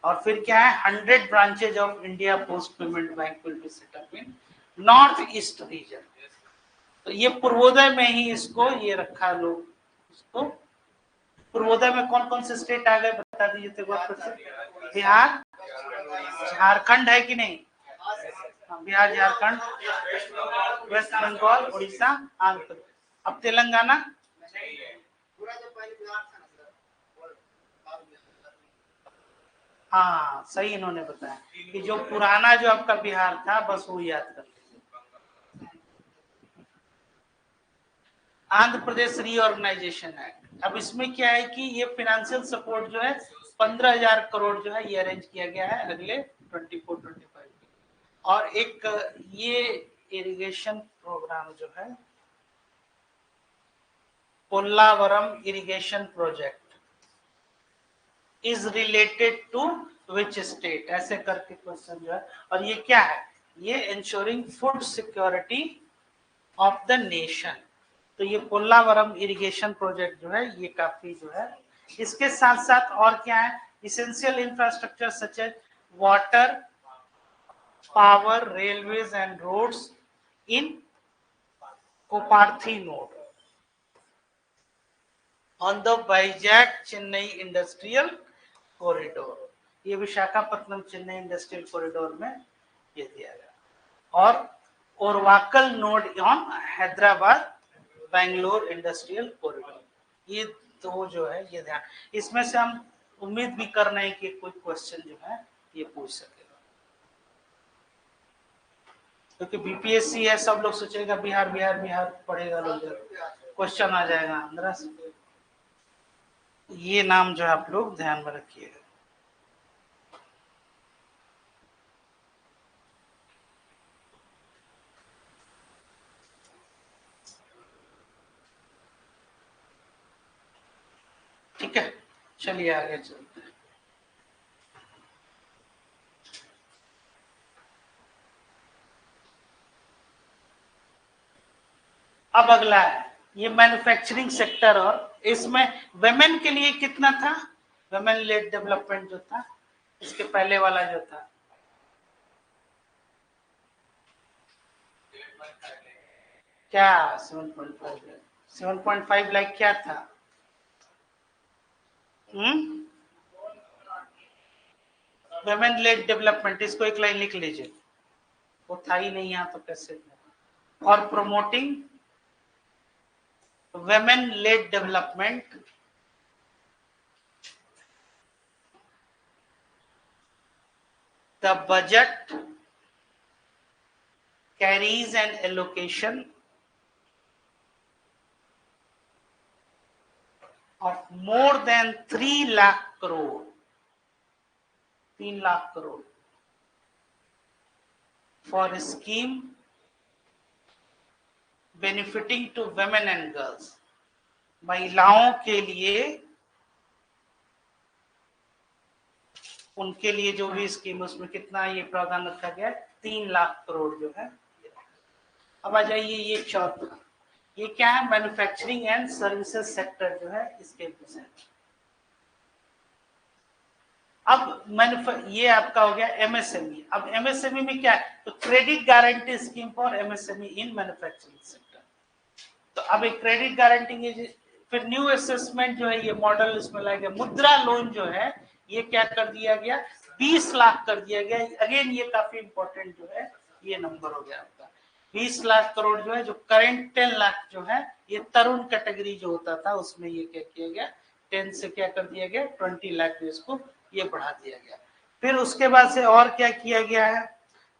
और फिर क्या है, 100 branches of India post payment bank will be set up in north east region. तो ये पूर्वोदय में ही इसको ये रखा लोग, इसको पूर्वोदय में कौन कौन से स्टेट आ गए बता दीजिए तो बिहार, झारखंड है कि नहीं, बिहार, झारखंड, वेस्ट बंगाल, उड़ीसा, आंध्र प्रदेश, अब तेलंगाना, हाँ सही इन्होंने बताया कि जो पुराना जो आपका बिहार था बस वो याद कर लीजिए। आंध्र प्रदेश रीऑर्गेनाइजेशन एक्ट, अब इसमें क्या है कि ये फाइनेंशियल सपोर्ट जो है 15,000 करोड़ जो है ये अरेंज किया गया है अगले 24-25। और एक ये इरिगेशन प्रोग्राम जो है Polavaram irrigation project is related to which state, ऐसे करके क्वेश्चन जो है। और ये क्या है, ये ensuring food security of the nation, तो ये पोल्लावरम इरिगेशन प्रोजेक्ट जो है ये काफी जो है। इसके साथ साथ और क्या है, essential infrastructure such as water, power, railways and roads in Kopparthy node on the Vizag Chennai industrial corridor, ये विशाखापट्टनम चेन्नई इंडस्ट्रियल कॉरिडोर में ये दिया गया। और Orvakal node on Hyderabad Bangalore industrial corridor, ये दो जो है ये ध्यान, इसमें से हम उम्मीद भी कर रहे हैं कि कोई क्वेश्चन जो है ये पूछ सकेगा, क्योंकि बीपीएससी है, सब लोग सोचेगा बिहार बिहार बिहार पढ़ेगा लोग, क्वेश्चन आ जाएगा अंदर से, ये नाम जो है आप लोग ध्यान में रखिएगा। ठीक है, चलिए आगे चलते हैं। अब अगला है ये मैन्युफैक्चरिंग सेक्टर, और इसमें वेमेन के लिए कितना था, वेमेन लेड डेवलपमेंट जो था, इसके पहले वाला जो था 7.5 लाख क्या था, वेमेन लेड डेवलपमेंट, इसको एक लाइन लिख लीजिए, वो था ही नहीं यहाँ तो कैसे। और promoting women-led development, the budget carries an allocation of more than 3 lakh crore, 3 lakh crore for a scheme benefiting to women and girls. महिलाओं के लिए, उनके लिए जो भी स्कीम उसमें कितना ये प्रावधान रखा गया है, 3 लाख करोड़ जो है। अब आ जाइए ये चौथा, ये क्या है, मैन्युफैक्चरिंग एंड सर्विसेज सेक्टर जो है इसके विषय। अब ये आपका हो गया एमएसएमई। अब एमएसएमई में क्या है, तो credit guarantee scheme for MSME in manufacturing sector. तो अब एक क्रेडिट गारंटी, फिर न्यू असेसमेंट जो है ये मॉडल इसमें लाया गया। मुद्रा लोन जो है ये क्या कर दिया गया, 20 लाख कर दिया गया। अगेन ये काफी इंपॉर्टेंट जो है ये नंबर हो गया आपका 20 लाख करोड़ जो है, जो करेंट 10 लाख जो है ये तरुण कैटेगरी जो होता था उसमें ये क्या किया गया, 10 से क्या कर दिया गया 20 लाख इसको ये बढ़ा दिया गया। फिर उसके बाद से और क्या किया गया है,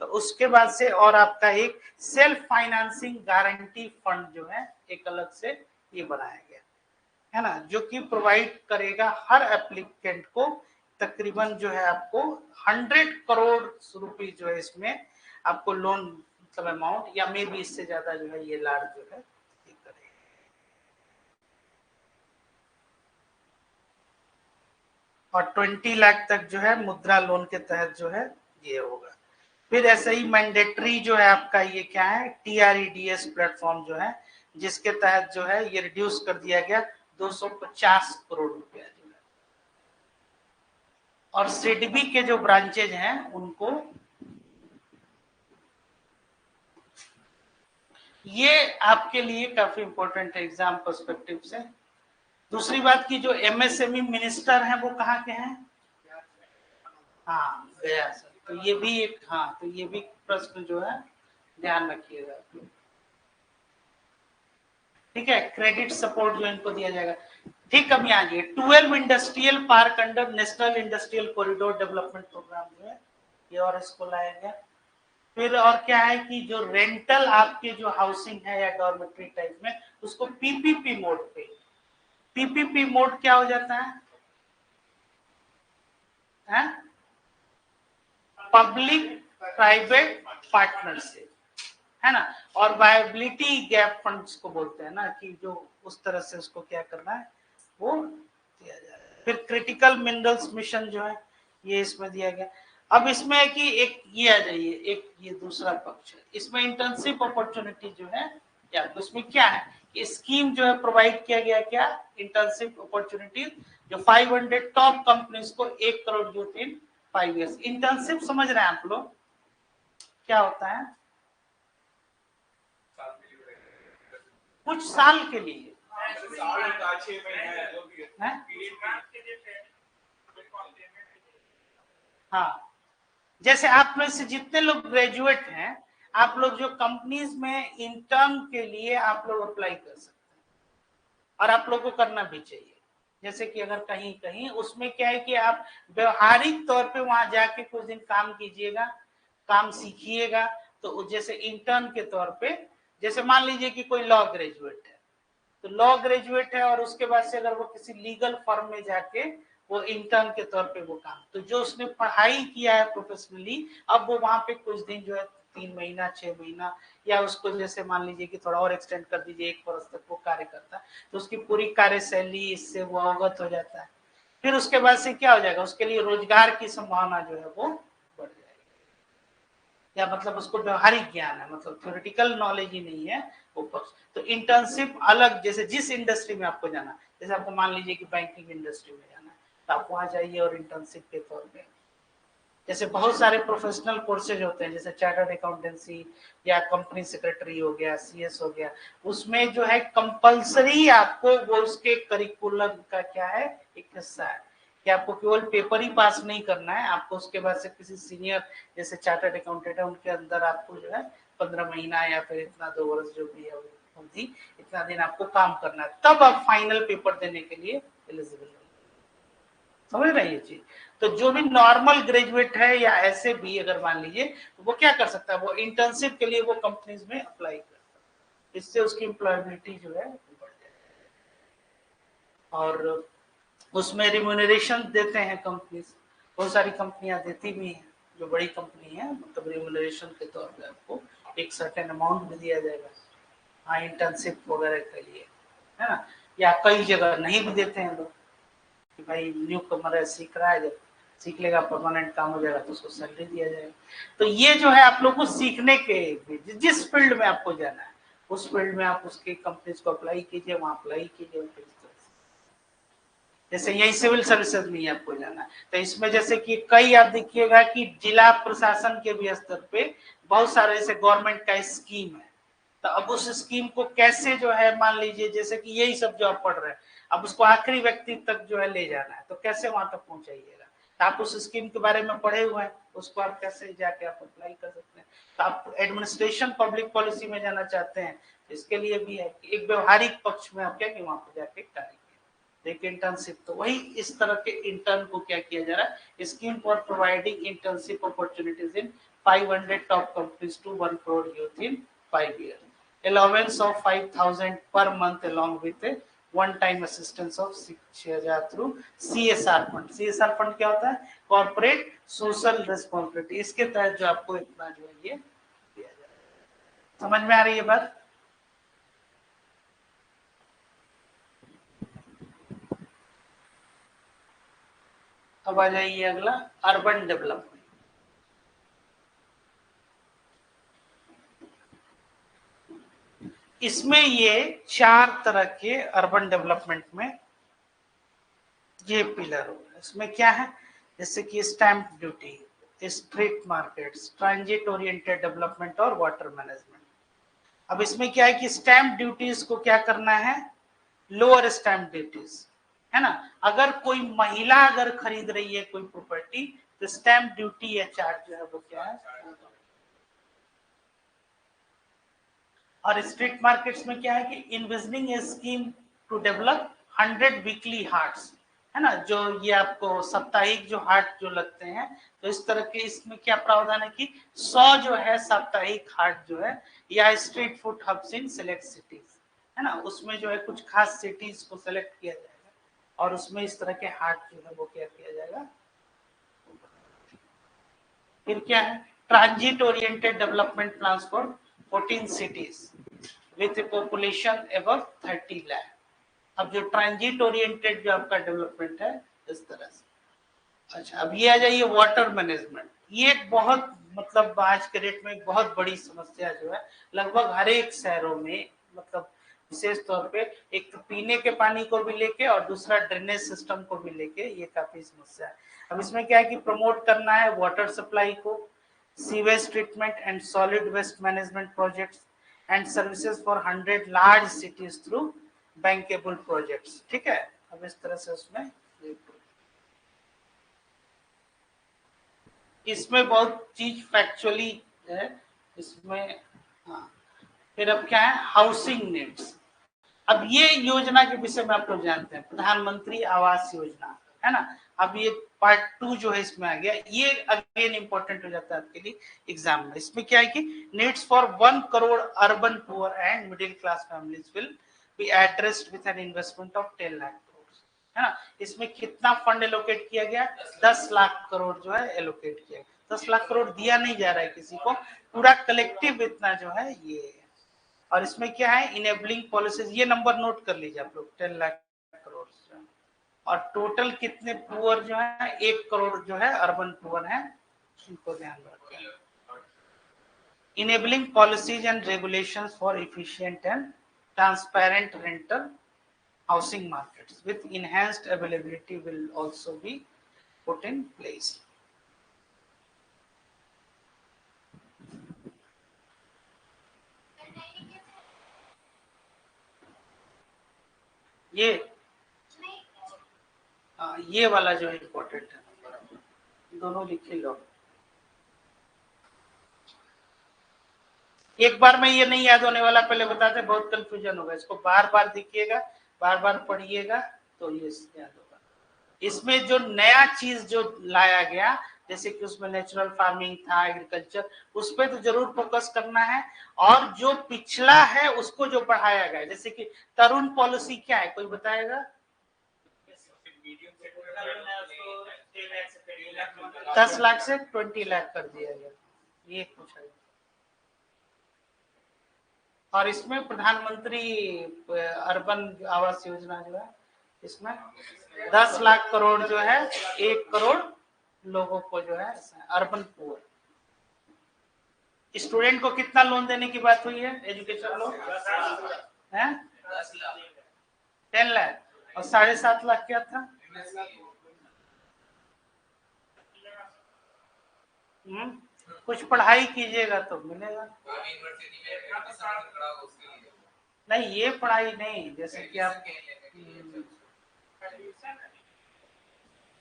तो उसके बाद से और आपका एक सेल्फ फाइनेंसिंग गारंटी फंड जो है एक अलग से ये बनाया गया है ना, जो कि प्रोवाइड करेगा हर एप्लीकेंट को तकरीबन जो है आपको 100 करोड़ रुपए जो है इसमें आपको लोन मतलब अमाउंट, या मे भी इससे ज्यादा जो है ये लाड जो है ये करेगा। और 20 लाख तक जो है मुद्रा लोन के तहत जो है ये होगा। फिर ऐसे ही मैंडेटरी जो है आपका ये क्या है, TREDS प्लेटफॉर्म जो है, जिसके तहत जो है ये रिड्यूस कर दिया गया 250 करोड़ रुपया जो है। और सिडबी के जो ब्रांचेज हैं उनको ये आपके लिए काफी इंपॉर्टेंट है एग्जाम पर्सपेक्टिव से। दूसरी बात की जो एमएसएमई मिनिस्टर हैं वो कहाँ के हैं, हाँ गया सर। तो ये भी एक, हाँ तो ये भी प्रश्न जो है ध्यान रखिएगा, ठीक है। क्रेडिट सपोर्ट जो इनको दिया जाएगा, ठीक। अब यहाँ 12 industrial park under national industrial corridor development programme जो है ये और इसको लाया गया। फिर और क्या है कि जो रेंटल आपके जो हाउसिंग है या डॉर्मेटरी टाइप में उसको पीपीपी मोड पे, पीपीपी मोड क्या हो जाता है, पब्लिक प्राइवेट पार्टनरशिप है ना, और वायबिलिटी गैप फंड्स को बोलते हैं ना, कि जो उस तरह से उसको क्या करना है वो दिया जाए। फिर क्रिटिकल मिनरल्स मिशन जो है ये इसमें दिया गया। अब इसमें है कि एक ये आ जाइए, एक ये दूसरा पक्ष है इसमें इंटर्नशिप अपॉर्चुनिटी जो है, या तो इसमें क्या है कि स्कीम जो है प्रोवाइड किया गया, क्या इंटर्नशिप अपॉर्चुनिटी जो 500 टॉप कंपनीज को 1 करोड़ जो इन 5 ईयर्स। इंटर्नशिप समझ रहे हैं आप लोग क्या होता है, कुछ साल के लिए है? हाँ, जैसे आप में से जितने लोग ग्रेजुएट हैं, आप लोग जो कंपनीज में इंटर्न के लिए आप लोग अप्लाई कर सकते हैं, और आप लोग को करना भी चाहिए। जैसे कि अगर कहीं कहीं उसमें क्या है कि आप व्यवहारिक तौर पे वहां जाके कुछ दिन काम कीजिएगा, काम सीखिएगा। तो जैसे इंटर्न के तौर पे, जैसे मान लीजिए कि कोई लॉ ग्रेजुएट है, तो लॉ ग्रेजुएट है और उसके बाद से अगर वो किसी लीगल फर्म में जाके वो इंटर्न के तौर पे वो काम, तो जो उसने पढ़ाई किया है प्रोफेशनली, अब वो वहां पे कुछ दिन जो है 3 महीना 6 महीना, या उसको जैसे मान लीजिए कि थोड़ा और एक्सटेंड कर दीजिए 1 वर्ष तक वो कार्य करता है, तो उसकी पूरी कार्यशैली इससे वो अवगत हो जाता है। फिर उसके बाद से क्या हो जाएगा, उसके लिए रोजगार की संभावना जो है वो बढ़ जाएगी, या मतलब उसको व्यवहारिक ज्ञान है, मतलब थ्योरेटिकल नॉलेज ही नहीं है वो पक्ष। तो इंटर्नशिप अलग, जैसे जिस इंडस्ट्री में आपको जाना, जैसे आपको मान लीजिए कि बैंकिंग इंडस्ट्री में जाना है, तो आप वहां जाइए और इंटर्नशिप के तौर पे, जैसे बहुत सारे प्रोफेशनल कोर्सेज होते हैं, जैसे चार्टर्ड अकाउंटेंसी या कंपनी सेक्रेटरी हो गया, CS हो गया, उसमें जो है कंपलसरी आपको वो उसके करिकुलम का क्या है एक हिस्सा है कि आपको केवल पेपर ही पास नहीं करना है, आपको उसके बाद से किसी सीनियर जैसे चार्टर्ड अकाउंटेंट है उनके अंदर आपको जो है 15 महीना या फिर इतना 2 वर्ष जो भी है अवधि, इतना दिन आपको काम करना है, तब आप फाइनल पेपर देने के लिए एलिजिबल है। समझ रहे हैं ये चीज? तो जो भी नॉर्मल ग्रेजुएट है या ऐसे भी अगर मान लीजिए, तो वो क्या कर सकता है, वो इंटर्नशिप के लिए वो कंपनीज में अप्लाई कर सकता है, इससे उसकी एम्प्लॉयबिलिटी जो है बढ़ जाएगी। और उसमें रिम्यूनरेशन देते हैं कंपनीज, बहुत सारी कंपनियां देती भी हैं, जो बड़ी कंपनी है मतलब रिम्यूनरेशन के तौर पे आपको एक सर्टेन अमाउंट भी दिया जाएगा, हाँ इंटर्नशिप वगैरह के लिए, है ना। या कई जगह नहीं भी देते हैं लोग कि भाई न्यू कमर है, सीख रहा है, जब सीख लेगा परमानेंट काम हो जाएगा तो उसको सैलरी दिया जाएगा। तो ये जो है आप लोग को सीखने के जिस फील्ड में आपको जाना है उस फील्ड में आप उसके कंपनीज को अप्लाई कीजिए, वहां अप्लाई कीजिए। जैसे यही सिविल सर्विसेज में ही आपको जाना है, तो इसमें जैसे कि कई आप देखिएगा कि जिला प्रशासन के भी स्तर पे बहुत सारे जैसे गवर्नमेंट का स्कीम है, तो अब उस स्कीम को कैसे जो है मान लीजिए जैसे कि यही सब जो आप पढ़ रहे हैं, अब उसको आखिरी व्यक्ति तक जो है ले जाना है, तो कैसे वहां तक पहुंचाइएगा? तो आप उस स्कीम के बारे में पढ़े हुए हैं, उसको आप कैसे जाके आप अप्लाई कर सकते हैं। तो आप एडमिनिस्ट्रेशन पब्लिक पॉलिसी में जाना चाहते हैं, इसके लिए भी है एक व्यवहारिक पक्ष में आप क्या कि वहां पर जाके कार्य, एक इंटर्नशिप। तो वही इस तरह के इंटर्न को क्या किया जा रहा है, scheme for providing internship opportunities in 500 top companies to 1 crore youth in 5 years, allowance of 5,000 per month along with a one time assistance of 6,000 through CSR fund। CSR fund क्या होता है, कॉर्पोरेट सोशल रिस्पॉन्सिबिलिटी, इसके तहत जो आपको इतना जो है ये दिया जा रहा है। समझ में आ रही है बात? अब आ जाइए अगला, अर्बन डेवलपमेंट। इसमें ये 4 तरह के अर्बन डेवलपमेंट में ये पिलर होगा। इसमें क्या है, जैसे कि stamp duty, street markets, transit oriented development और वाटर मैनेजमेंट। अब इसमें क्या है कि स्टैंप ड्यूटीज को क्या करना है, लोअर स्टैंप ड्यूटीज, है ना। अगर कोई महिला अगर खरीद रही है कोई प्रॉपर्टी, तो स्टैंप ड्यूटी या चार्ज जो है वो क्या है। और स्ट्रीट मार्केट्स में क्या है कि envisioning a scheme to develop 100 weekly haats, है ना, जो ये आपको साप्ताहिक जो हाट जो लगते हैं, तो इस तरह के इसमें क्या प्रावधान है कि 100 जो है साप्ताहिक हाट जो है या स्ट्रीट फूड हब्स इन सेलेक्ट सिटीज, है ना, उसमें जो है कुछ खास सिटीज को सेलेक्ट किया जाएगा और उसमें इस तरह के हाट जो है वो क्या किया जाएगा। फिर क्या है, transit oriented development plans for 14 cities with a population above 30 lakh। अब जो ट्रांजिट ओरिएंटेड जो आपका डेवलपमेंट है इस तरह से। अच्छा, अब ये आ जाइए वाटर मैनेजमेंट। ये एक बहुत मतलब आज के डेट में एक बहुत बड़ी समस्या जो है लगभग हर एक शहरों में, मतलब विशेष तौर पे एक तो पीने के पानी को भी लेके और दूसरा ड्रेनेज सिस्टम को भी लेके ये काफी समस्या है। अब इसमें क्या है कि प्रमोट करना है वाटर सप्लाई को, sewage treatment and solid waste management projects and services for 100 large cities through bankable projects. ठीक है, अब इस तरह से उसमें इसमें बहुत चीज फैक्चुअली है इसमें। हाँ, फिर अब क्या है, हाउसिंग नीड्स। अब ये योजना के विषय में आप लोग जानते हैं, प्रधानमंत्री आवास योजना, है ना। अब ये पार्ट 2 जो है इसमें आ गया, ये अगेन इंपॉर्टेंट हो जाता है आपके लिए एग्जाम में। इसमें क्या है कि needs for 1 crore urban poor and middle class families will be addressed with an investment of 10 lakh crore, है ना। इसमें कितना फंड एलोकेट किया गया, 10 लाख करोड़ जो है एलोकेट किया गया। 10 लाख करोड़ दिया नहीं जा रहा है किसी को, पूरा कलेक्टिव इतना जो है ये है। और इसमें क्या है, इनेबलिंग पॉलिसीज, ये नंबर नोट कर लीजिए आप लोग, 10 लाख करोड़। और टोटल कितने पुअर जो है, 1 करोड़ जो है अर्बन पुअर है, इनको ध्यान रखें। Enabling policies and regulations for efficient and transparent rental housing markets with enhanced availability will also be put in place। ये वाला जो इम्पोर्टेंट है, दोनों लिखे लो। एक बार में ये नहीं याद होने वाला, पहले बताते बहुत कंफ्यूजन होगा। इसको बार बार देखिएगा, बार बार पढ़िएगा तो ये याद होगा। इसमें जो नया चीज जो लाया गया, जैसे कि उसमें नेचुरल फार्मिंग था, एग्रीकल्चर, उस पर तो जरूर फोकस करना है। और जो पिछला है उसको जो बढ़ाया गया, जैसे कि तरुण पॉलिसी क्या है, कोई बताएगा? 10 लाख से 20 लाख कर दिया गया, ये पूछा गया। और इसमें प्रधानमंत्री अर्बन आवास योजना जो है, इसमें 10 लाख करोड़ जो है 1 करोड़ लोगों को जो है अर्बन पुअर। स्टूडेंट को कितना लोन देने की बात हुई है? एजुकेशन लोन है 10 लाख, और 7.5 लाख क्या था? कुछ पढ़ाई कीजिएगा तो मिलेगा। नहीं, ये पढ़ाई नहीं, जैसे कि आप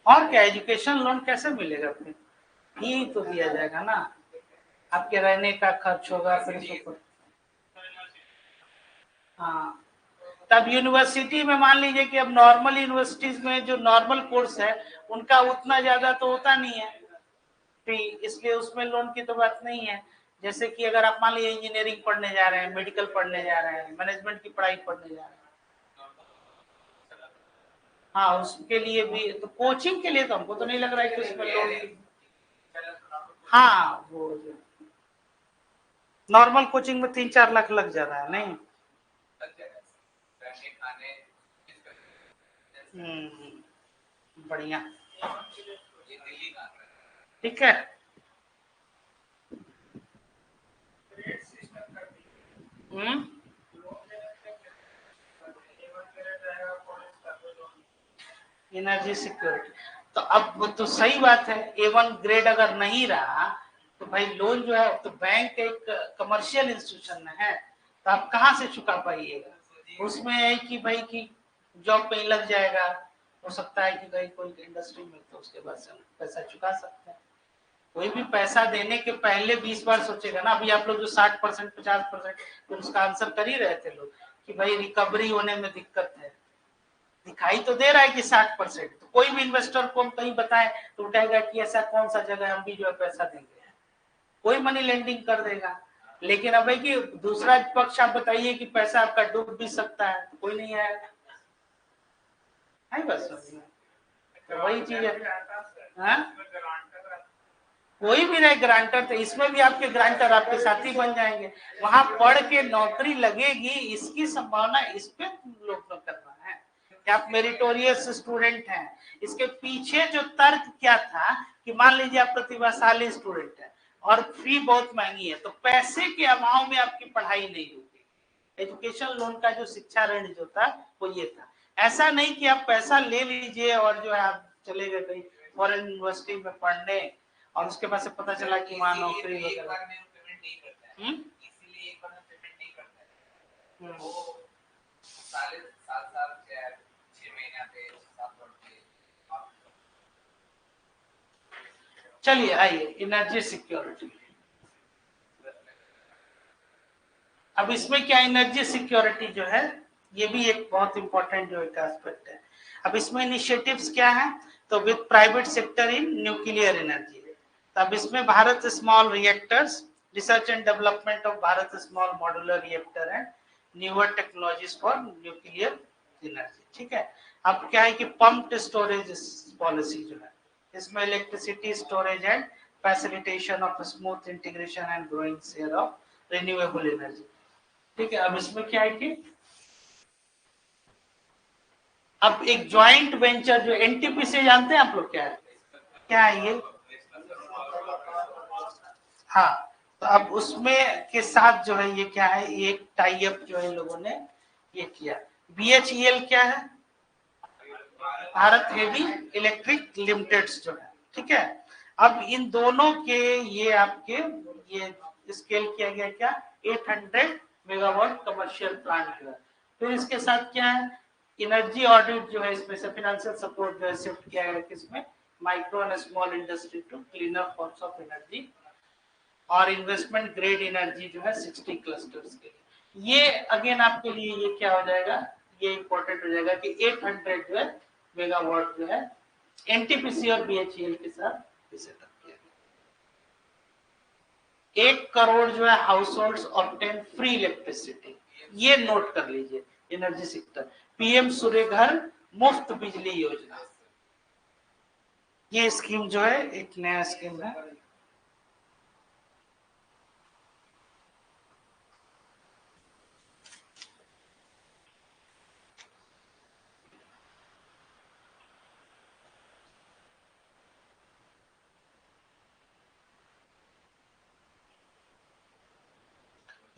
और क्या, एजुकेशन लोन कैसे मिलेगा? फिर फी तो दिया जाएगा ना, आपके रहने का खर्च होगा, फिर हाँ। तब यूनिवर्सिटी में मान लीजिए कि अब नॉर्मल यूनिवर्सिटीज में जो नॉर्मल कोर्स है उनका उतना ज्यादा तो होता नहीं है फी, इसलिए उसमें लोन की तो बात नहीं है। जैसे कि अगर आप मान लीजिए इंजीनियरिंग पढ़ने जा रहे हैं, मेडिकल पढ़ने जा रहे हैं, मैनेजमेंट की पढ़ाई पढ़ने जा रहे हैं, हाँ उसके लिए भी तो, कोचिंग के लिए तो हमको तो नहीं लग रहा है कि उसमें लोन की, हाँ वो नॉर्मल कोचिंग में 3-4 लाख लग जा रहा है नहीं? बढ़िया, ठीक है। एनर्जी सिक्योरिटी तो अब तो सही बात है, A1 ग्रेड अगर नहीं रहा तो भाई लोन जो है, तो बैंक एक कमर्शियल इंस्टीट्यूशन है, तो आप कहाँ से चुका पाइएगा? उसमें है कि भाई कि जॉब पे ही लग जाएगा, हो सकता है कि भाई कोई इंडस्ट्री में, तो उसके बाद से पैसा चुका सकते हैं। कोई भी पैसा देने के पहले 20 बार सोचेगा ना। अभी आप लोग जो 60% 50%, तो उसका आंसर कर ही रहे थे लोग कि भाई रिकवरी होने में दिक्कत है, दिखाई तो दे रहा है कि 60%, तो कोई भी इन्वेस्टर को हम कहीं बताएं तो उठाएगा कि ऐसा कौन सा जगह हम भी जो है पैसा देंगे, कोई मनी लेंडिंग कर देगा। लेकिन अब है कि दूसरा पक्ष आप बताइए कि पैसा आपका डूब भी सकता है, तो कोई नहीं आएगा, है बस तो वही चीज है। कोई भी नहीं ग्रांटर, तो इसमें भी आपके ग्रांटर आपके साथी बन जाएंगे, वहां पढ़ के नौकरी लगेगी इसकी संभावना, इस पे लोग करना है कि आप मेरिटोरियस स्टूडेंट हैं। इसके पीछे जो तर्क क्या था कि मान लीजिए आप प्रतिभाशाली स्टूडेंट है और फी बहुत महंगी है, तो पैसे के अभाव में आपकी पढ़ाई नहीं होगी। एजुकेशन लोन का जो शिक्षा ऋण जो था वो ये था, ऐसा नहीं कि आप पैसा ले लीजिए और जो है आप चले गए कहीं फॉरेन यूनिवर्सिटी में पढ़ने और उसके बाद से पता चला कि वहाँ नौकरी वगैरह, चलिए आइए एनर्जी सिक्योरिटी। अब इसमें क्या, एनर्जी सिक्योरिटी जो है ये भी एक बहुत इंपॉर्टेंट जो एक एस्पेक्ट है। अब इसमें इनिशिएटिव्स क्या है, तो with private sector in nuclear energy, तब इसमें Bharat small reactors, research and development of Bharat small modular reactor and newer technologies for nuclear energy, ठीक है। अब क्या है कि पम्प्ड स्टोरेज पॉलिसी जो है, इसमें electricity storage and facilitation of smooth integration and growing share of renewable energy, ठीक है। अब इसमें क्या है कि अब एक ज्वाइंट वेंचर जो एनटीपी से जानते हैं आप लोग क्या है ये, हाँ, तो अब उसमें के साथ जो है ये क्या है, एक टाई अप जो है लोगों ने ये किया। बीएचईएल क्या है, भारत हेवी इलेक्ट्रिक लिमिटेड जो है, ठीक है। अब इन दोनों के ये आपके ये स्केल किया गया क्या, 800 मेगावाट कमर्शियल प्लांट जो है। फिर इसके साथ क्या है, एनर्जी ऑडिट जो है, इसमें से फाइनेंशियल सपोर्ट जो है शिफ्ट किया गया किसमें, micro and small industry to cleaner forms of energy और इन्वेस्टमेंट ग्रेड एनर्जी जो है 60 क्लस्टर्स के लिए। ये अगेन आपके लिए ये क्या हो जाएगा, ये इंपॉर्टेंट हो जाएगा कि 800 जो है मेगावाट जो है एनटीपीसी और बीएचईएल के साथ सेटअप किया गया। 1 करोड़ जो है house holds obtain free electricity, ये नोट कर लीजिए। एनर्जी सेक्टर पीएम सूर्य घर मुफ्त बिजली योजना, ये स्कीम जो है एक नया स्कीम है।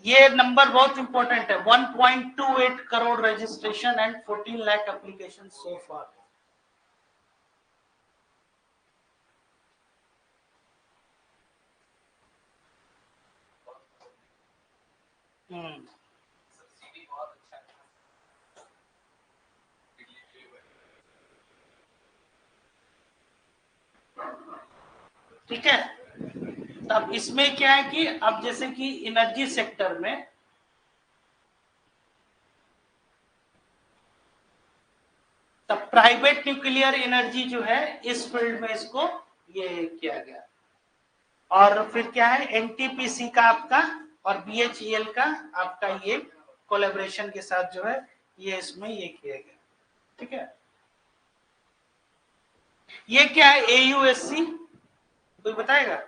ये नंबर बहुत इंपॉर्टेंट है, 1.28 crore registration and 14 lakh application so far. ठीक है, तब इसमें क्या है कि अब जैसे कि एनर्जी सेक्टर में तब प्राइवेट न्यूक्लियर एनर्जी जो है इस फील्ड में इसको ये किया गया। और फिर क्या है एनटीपीसी का आपका और बीएचईएल का आपका ये कोलैबोरेशन के साथ जो है ये इसमें ये किया गया। ठीक है, ये क्या है एयूएससी, कोई बताएगा?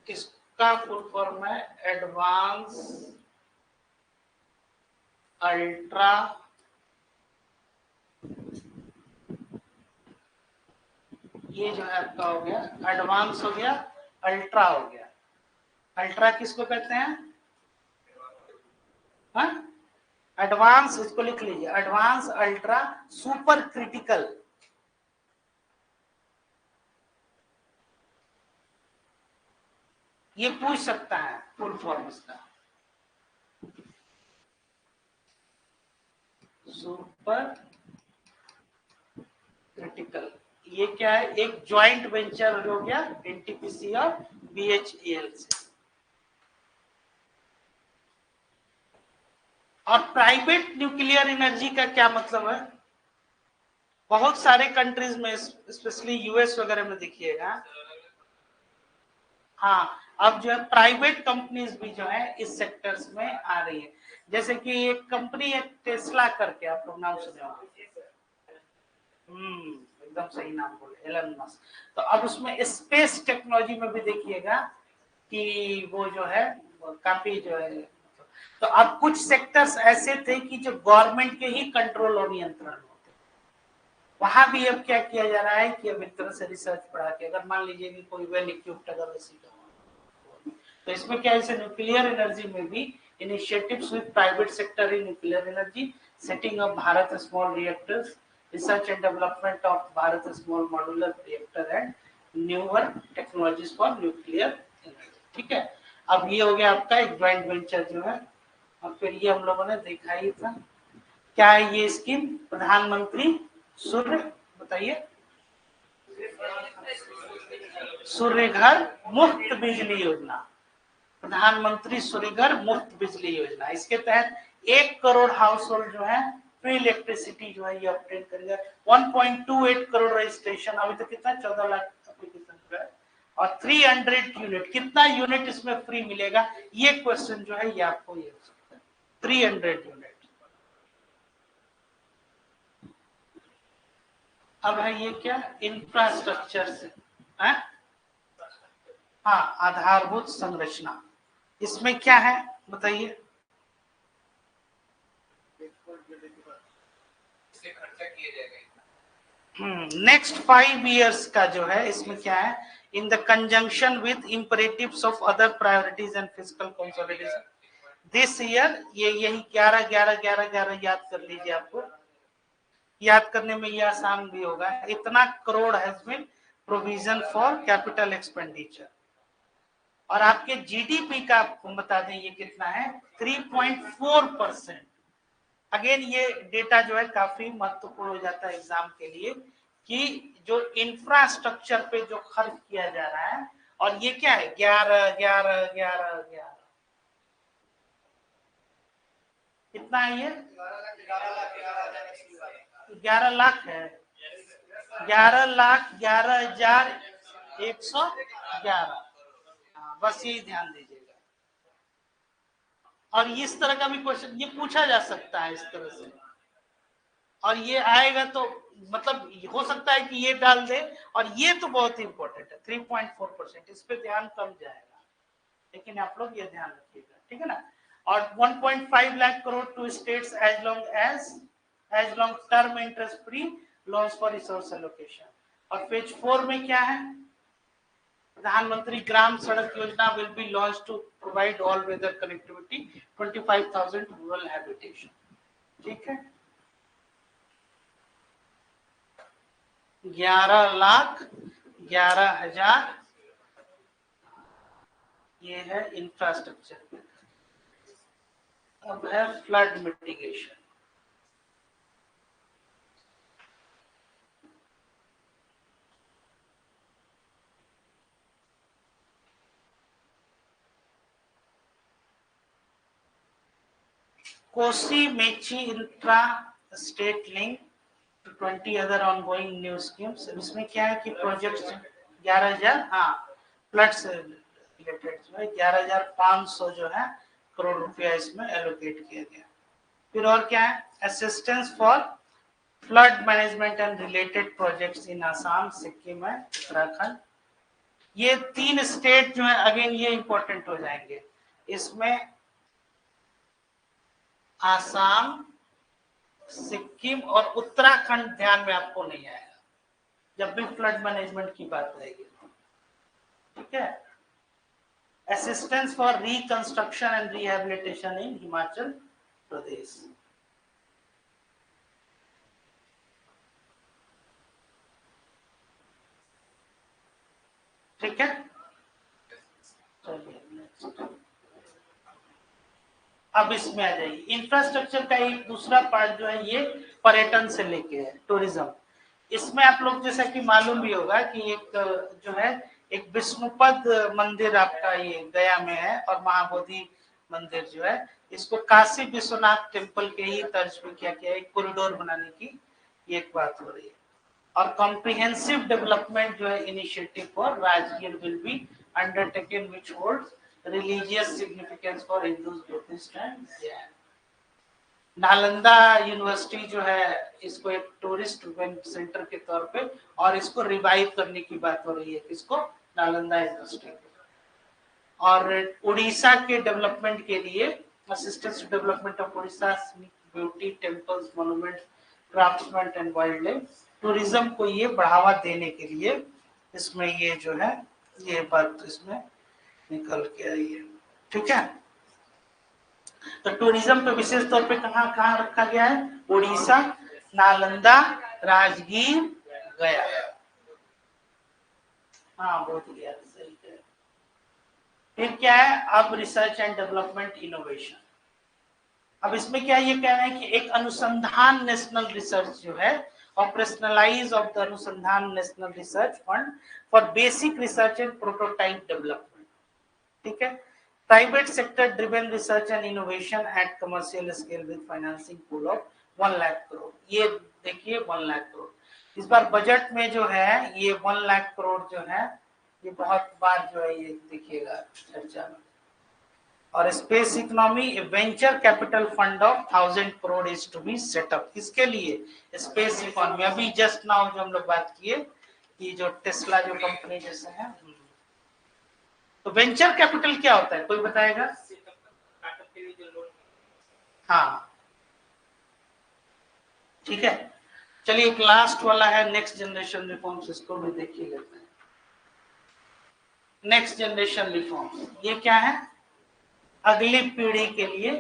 इसका फुल फॉर्म है एडवांस अल्ट्रा ये जो है आपका हो गया एडवांस हो गया, अल्ट्रा हो गया। अल्ट्रा किसको कहते हैं? हाँ, एडवांस, इसको लिख लीजिए, एडवांस अल्ट्रा सुपर क्रिटिकल। ये पूछ सकता है फुल फॉर्म इसका, सुपर क्रिटिकल। ये क्या है, एक ज्वाइंट वेंचर हो गया एनटीपीसी और बीएचईएल से। और प्राइवेट न्यूक्लियर एनर्जी का क्या मतलब है? बहुत सारे कंट्रीज में स्पेशली यूएस वगैरह में देखिएगा, हाँ अब जो है प्राइवेट कंपनीज भी जो है इस सेक्टर्स में आ रही है। जैसे कि एक कंपनी है टेस्ला करके, आप लोग नाम सुने होंगे। एकदम सही नाम बोले, एलन मस्क। तो अब उसमें स्पेस टेक्नोलॉजी में भी देखिएगा कि वो जो है काफी जो है, तो अब कुछ सेक्टर्स ऐसे थे कि जो गवर्नमेंट के ही कंट्रोल और नियंत्रण होते, वहां भी अब क्या किया जा रहा है कि अब एक तरह से रिसर्च बढ़ा के, अगर मान लीजिए कि कोई वेल इक्विप्ड अगर वैसी तो इसमें क्या है, न्यूक्लियर एनर्जी में भी initiatives with private sector in nuclear energy, setting up Bharat small reactors, research and development of Bharat small modular reactor and newer technologies for nuclear energy। ठीक है, अब ये हो गया आपका एक ज्वाइंट वेंचर जो है। और फिर ये हम लोगों ने देखा ही था, क्या है ये स्कीम, प्रधानमंत्री सूर्य, बताइए, सूर्य घर मुफ्त बिजली योजना, प्रधानमंत्री सूर्य घर मुफ्त बिजली योजना। इसके तहत 1 करोड़ हाउस होल्ड जो है फ्री इलेक्ट्रिसिटी जो है ये ऑब्टेन करेगा। 1.28 करोड़ रजिस्ट्रेशन, अभी तक कितना 14 लाख एप्लीकेशन जो है, और 300 यूनिट, कितना यूनिट इसमें फ्री मिलेगा, ये क्वेश्चन जो है ये आपको ये हो सकता है, 300 यूनिट। अब है ये क्या, इंफ्रास्ट्रक्चर से है? हाँ, आधारभूत संरचना, इसमें क्या है बताइए? नेक्स्ट 5 इयर्स का जो है इसमें क्या है, in the conjunction with imperatives of other priorities and physical consolidation this year, ये यही 11 याद कर लीजिए, आपको याद करने में ये आसान भी होगा। इतना crore has been provision for capital expenditure, और आपके जीडीपी का आपको बता दें ये कितना है, 3.4%। अगेन ये डेटा जो है काफी महत्वपूर्ण हो जाता है एग्जाम के लिए कि जो इंफ्रास्ट्रक्चर पे जो खर्च किया जा रहा है, और ये क्या है 11 कितना है ये 11 लाख है 11,11,111। बस यही ध्यान दीजिएगा। और इस तरह का भी क्वेश्चन ये पूछा जा सकता है इस तरह से, और ये आएगा तो मतलब हो सकता है कि ये डाल दे, और ये तो बहुत ही इंपॉर्टेंट है 3.4%, इस पे ध्यान कम जाएगा, लेकिन आप लोग ये ध्यान रखिएगा, ठीक है ना। और 1.5 lakh crore to states as long term interest free loans for resource allocation. और पेज 4 में क्या है, Pradhan Mantri Gram Sadak Yojana will be launch to provide all weather connectivity 25,000 rural habitation. ठीक है, 11,11,000 ये है इंफ्रास्ट्रक्चर। अब है flood mitigation. Kosi Mechi intra state link 20 other ongoing new schemes. इसमें क्या है कि प्रोजेक्ट्स 11,000 फ्लड से रिलेटेड जो है 11,500 जो है करोड़ रुपया इसमें एलोकेट किया गया। फिर और क्या है, assistance for flood management and related projects in Assam, Sikkim and Uttarakhand. ये 3 स्टेट जो है अगेन ये इंपॉर्टेंट हो जाएंगे। इसमें आसाम, सिक्किम और उत्तराखंड ध्यान में आपको नहीं आएगा जब भी फ्लड मैनेजमेंट की बात रहेगी, ठीक है। Assistance for reconstruction and rehabilitation in Himachal Pradesh. ठीक है, चलिए नेक्स्ट। अब इसमें आ जाइए, इंफ्रास्ट्रक्चर का एक दूसरा पार्ट जो है ये पर्यटन से लेके है, टूरिज्म। इसमें आप लोग जैसा कि मालूम भी होगा कि एक जो है एक विष्णुपद मंदिर आपका ये गया में है, और महाबोधि मंदिर जो है इसको काशी विश्वनाथ टेम्पल के ही तर्ज पे क्या किया, एक कॉरिडोर बनाने की ये एक बात हो रही है। और कॉम्प्रिहेंसिव डेवलपमेंट जो है initiative for Rajgir will be undertaken which holds religious significance for Hindus, Buddhist and Jain. Nalanda university जो है इसको एक टूरिस्ट सेंटर के तौर पे और इसको रिवाइव करने की बात हो रही है, किसको, नालंदा यूनिवर्सिटी को। और उड़ीसा के डेवलपमेंट के लिए assistance development of Orissa, beauty, temples, monuments, craftsman and wild life, tourism को ये बढ़ावा देने के लिए इसमें ये जो है ये बात इसमें निकल के आई है, ठीक है। तो टूरिज्म पे विशेष तौर पे कहाँ कहाँ रखा गया है, उड़ीसा, नालंदा, राजगीर, गया। हाँ बहुत गया, सही है। फिर क्या है, अब रिसर्च एंड डेवलपमेंट इनोवेशन। अब इसमें क्या ये कह रहे हैं कि एक अनुसंधान नेशनल रिसर्च जो है, operationalise of the Anusandhan national research fund for basic research and prototype development, ठीक है। Private sector driven research and innovation at commercial scale with financing pool of 1 lakh crore. ये देखिए 1 लाख करोड़ इस बार बजट में जो है, ये 1 लाख करोड़ जो है ये बहुत बार जो है ये देखिएगा चर्चा में। और space economy, venture capital fund of 1000 crore is to be set up. किसके लिए, स्पेस इकोनॉमी। अभी जस्ट नाउ जो हम लोग बात किए कि जो टेस्ला जो कंपनी जैसे है, तो वेंचर कैपिटल क्या होता है, कोई बताएगा? हाँ ठीक है, चलिए एक लास्ट वाला है नेक्स्ट जनरेशन रिफॉर्म्स, इसको भी देखिए लेते हैं। नेक्स्ट जनरेशन रिफॉर्म्स ये क्या है, अगली पीढ़ी के लिए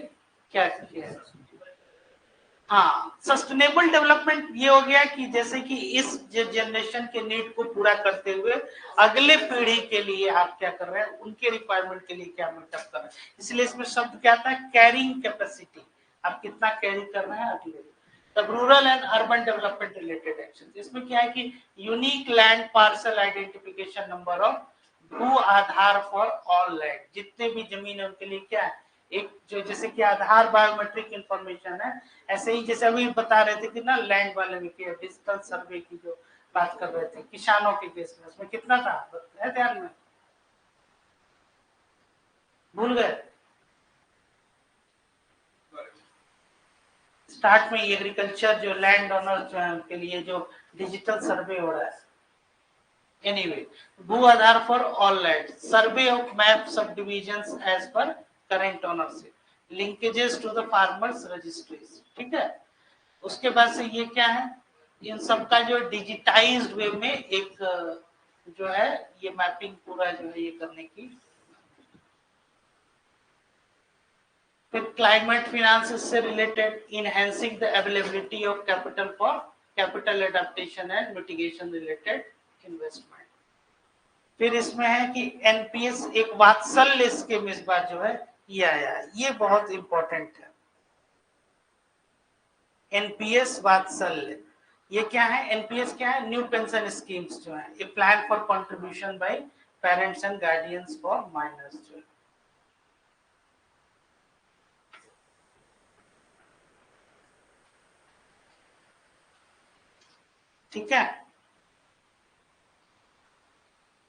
क्या किया है। हाँ, सस्टेनेबल डेवलपमेंट ये हो गया कि जैसे कि इस जनरेशन के नीड को पूरा करते हुए अगले पीढ़ी के लिए आप क्या कर रहे हैं, उनके रिक्वायरमेंट के लिए क्या मीटअप कर रहे हैं। इसलिए इसमें शब्द क्या आता है, कैरिंग कैपेसिटी, आप कितना कैरी कर रहे हैं अगले। तब rural and urban development related action, इसमें क्या है कि unique land parcel identification number of भू आधार फॉर ऑल लैंड, जितने भी जमीन है उनके लिए क्या है एक जो जैसे कि आधार बायोमेट्रिक इंफॉर्मेशन है, ऐसे ही जैसे अभी बता रहे थे कि ना लैंड वाले में डिजिटल सर्वे की जो बात कर रहे थे किसानों के केस में, उसमें कितना था है ध्यान में, भूल गए? स्टार्ट में एग्रीकल्चर जो लैंड ओनर के लिए जो डिजिटल सर्वे हो रहा है, anyway Bhu Aadhaar for all land, survey of map subdivision as per current ownership, linkages to the farmers registries, ठीक है। उसके बाद से ये क्या है, इन सबका जो डिजिटाइज्ड वे में एक जो है ये मैपिंग पूरा जो है ये करने की। फिर क्लाइमेट फिनांस से related, enhancing the availability of capital for capital adaptation and mitigation related investment. फिर इसमें है कि एनपीएस एक वात्सल्य स्कीम इस बार जो है ये आया है, ये बहुत इंपॉर्टेंट है। एनपीएस वात्सल्य ये क्या है, एनपीएस क्या है, न्यू पेंशन स्कीम्स जो है, a plan for contribution by parents and guardians for minors जो है। ठीक है।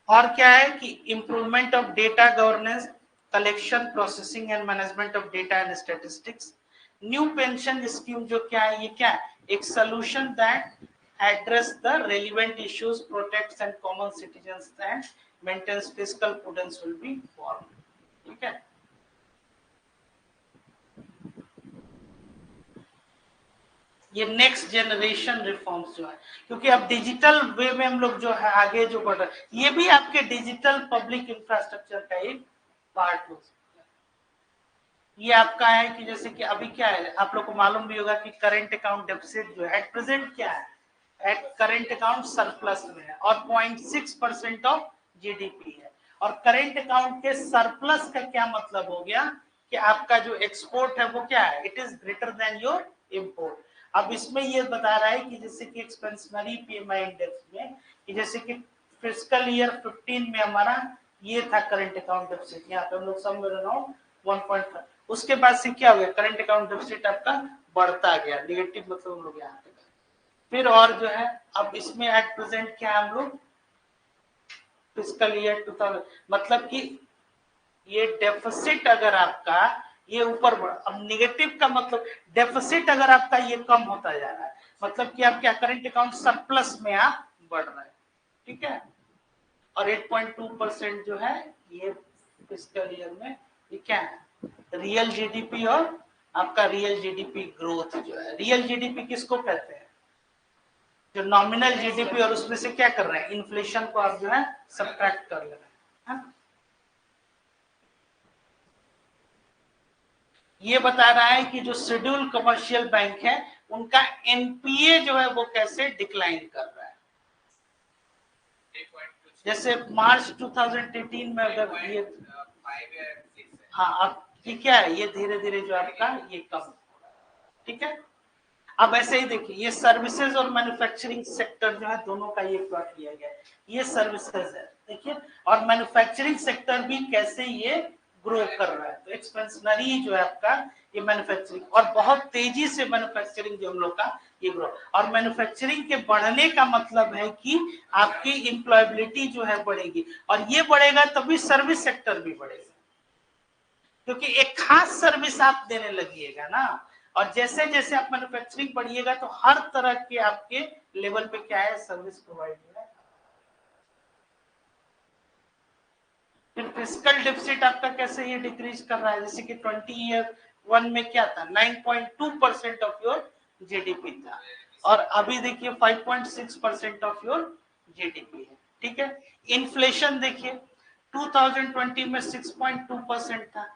और क्या है कि improvement of data governance, collection processing and management of data and statistics. New pension scheme जो क्या है, ये क्या है, एक solution that address the relevant issues, protects and common citizens and maintains fiscal prudence will be form. ठीक है। ये नेक्स्ट जनरेशन रिफॉर्म्स जो है, क्योंकि अब डिजिटल वे में हम लोग जो है आगे जो बढ़ रहे हैं, ये भी आपके डिजिटल पब्लिक इंफ्रास्ट्रक्चर का एक पार्ट हो सकता है। ये आपका है कि जैसे कि अभी क्या है, आप लोग को मालूम भी होगा कि करंट अकाउंट डेफिसिट जो है एट प्रेजेंट क्या है, एट करंट अकाउंट सरप्लस में है और 0.6% ऑफ जीडीपी है। और करंट अकाउंट के सरप्लस का क्या मतलब हो गया कि आपका जो एक्सपोर्ट है वो क्या है, it is greater than your import. अब इसमें ये बता रहा है कि जैसे कि एक्सपेंशनरी पीएमआई इंडेक्स में कि जैसे कि फिस्कल ईयर 15 में हमारा ये था करंट अकाउंट डेफिसिट, यहाँ पे हम लोग समवेयर अराउंड 1.5, उसके बाद से क्या हो गया, करंट अकाउंट डेफिसिट आपका बढ़ता गया, नेगेटिव मतलब हम लोग यहाँ पे। फिर और जो है अब इसमें एट प्रेजेंट क्या हम लोग फिस्कल ईयर 2000 मतलब कि ये डेफिसिट अगर आपका ये ऊपर बढ़, अब नेगेटिव का मतलब डेफिसिट अगर आपका ये कम होता जा रहा है, मतलब कि आप क्या करंट अकाउंट सरप्लस में आप बढ़ रहे हैं। ठीक है। और 8.2% जो है ये फिस्कल ईयर में ये क्या है, रियल जीडीपी और आपका रियल जीडीपी ग्रोथ जो है, रियल जीडीपी किसको कहते हैं, जो नॉमिनल जीडीपी और उसमें से क्या कर रहे हैं, इन्फ्लेशन को आप जो है सब्ट्रैक्ट कर ले रहे हैं। ये बता रहा है कि जो शेड्यूल कमर्शियल बैंक है उनका एनपीए जो है वो कैसे डिक्लाइन कर रहा है। जैसे मार्च 2018 में अगर ये हाँ अब ये क्या है, ये धीरे धीरे जो आपका ये कम हो रहा है। ठीक है। अब ऐसे ही देखिए ये सर्विसेज और मैन्युफैक्चरिंग सेक्टर जो है दोनों का ये प्लॉट लिया गया है, ये सर्विसेज है देखिए, और मैन्युफैक्चरिंग सेक्टर भी कैसे ये ग्रो कर रहा है। तो एक्सपेंशनरी जो है आपका ये मैन्युफैक्चरिंग, और बहुत तेजी से मैन्युफैक्चरिंग जो हम लोग का ये ग्रो, और मैन्युफैक्चरिंग के बढ़ने का मतलब है कि आपकी एम्प्लॉयबिलिटी जो है बढ़ेगी, और ये बढ़ेगा तभी सर्विस सेक्टर भी बढ़ेगा, क्योंकि एक खास सर्विस आप देने लगिएगा ना, और जैसे जैसे आप मैन्युफैक्चरिंग बढ़िएगा तो हर तरह के आपके लेवल पे क्या है सर्विस प्रोवाइड है। फिर फिस्कल डेफिसिट आपका कैसे ये डिक्रीज कर रहा है, जैसे कि 2021 में क्या था 9.2% ऑफ योर जीडीपी था, और अभी देखिए 5.6% ऑफ योर जीडीपी है। ठीक है। इन्फ्लेशन देखिए 2020 में 6.2% था,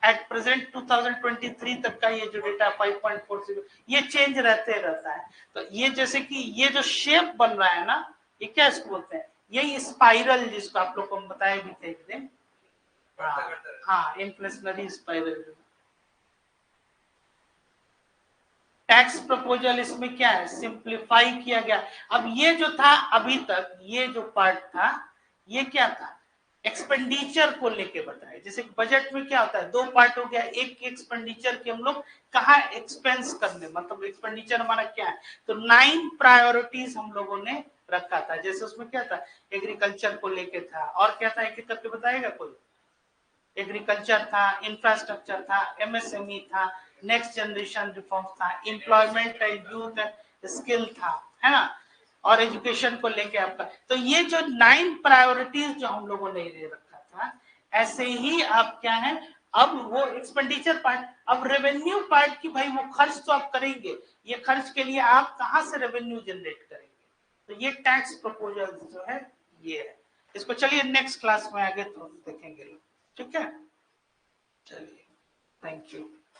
एट प्रेजेंट 2023 तक का ये जो डेटा 5.40, ये चेंज रहते रहता है। तो ये जैसे कि ये जो शेप बन रहा है ना, ये क्या इसको बोलते हैं, यही स्पाइरल जिसको आप लोग को हम बताए भी थे एक दिन, हाँ इन्फ्लेशनरी स्पाइरल। टैक्स प्रपोजल इसमें क्या है, सिंप्लीफाई किया गया। अब ये जो था अभी तक, ये जो पार्ट था ये क्या था, एक्सपेंडिचर को लेके बताया। जैसे बजट में क्या होता है, दो पार्ट हो गया, एक एक्सपेंडिचर के हम लोग कहाँ एक्सपेंस करने, मतलब एक्सपेंडिचर हमारा क्या है, तो 9 प्रायोरिटीज हम लोगों ने रखा था। जैसे उसमें क्या था, एग्रीकल्चर को लेके था, और क्या था एक एक करके बताएगा कोई, एग्रीकल्चर था, इंफ्रास्ट्रक्चर था, एमएसएमई था, नेक्स्ट जनरेशन रिफॉर्म्स था, एम्प्लॉयमेंट एंड यूथ स्किल था, है ना, और एजुकेशन को लेके आपका। तो ये जो 9 प्रायोरिटीज जो हम लोगों ने ले रखा था, ऐसे ही आप क्या है, अब वो एक्सपेंडिचर पार्ट, अब रेवेन्यू पार्ट की भाई वो खर्च तो आप करेंगे, ये खर्च के लिए आप कहां से रेवेन्यू जनरेट करेंगे, तो ये टैक्स प्रपोजल जो है ये है। इसको चलिए नेक्स्ट क्लास में आगे तो देखेंगे लोग, ठीक है, चलिए, थैंक यू।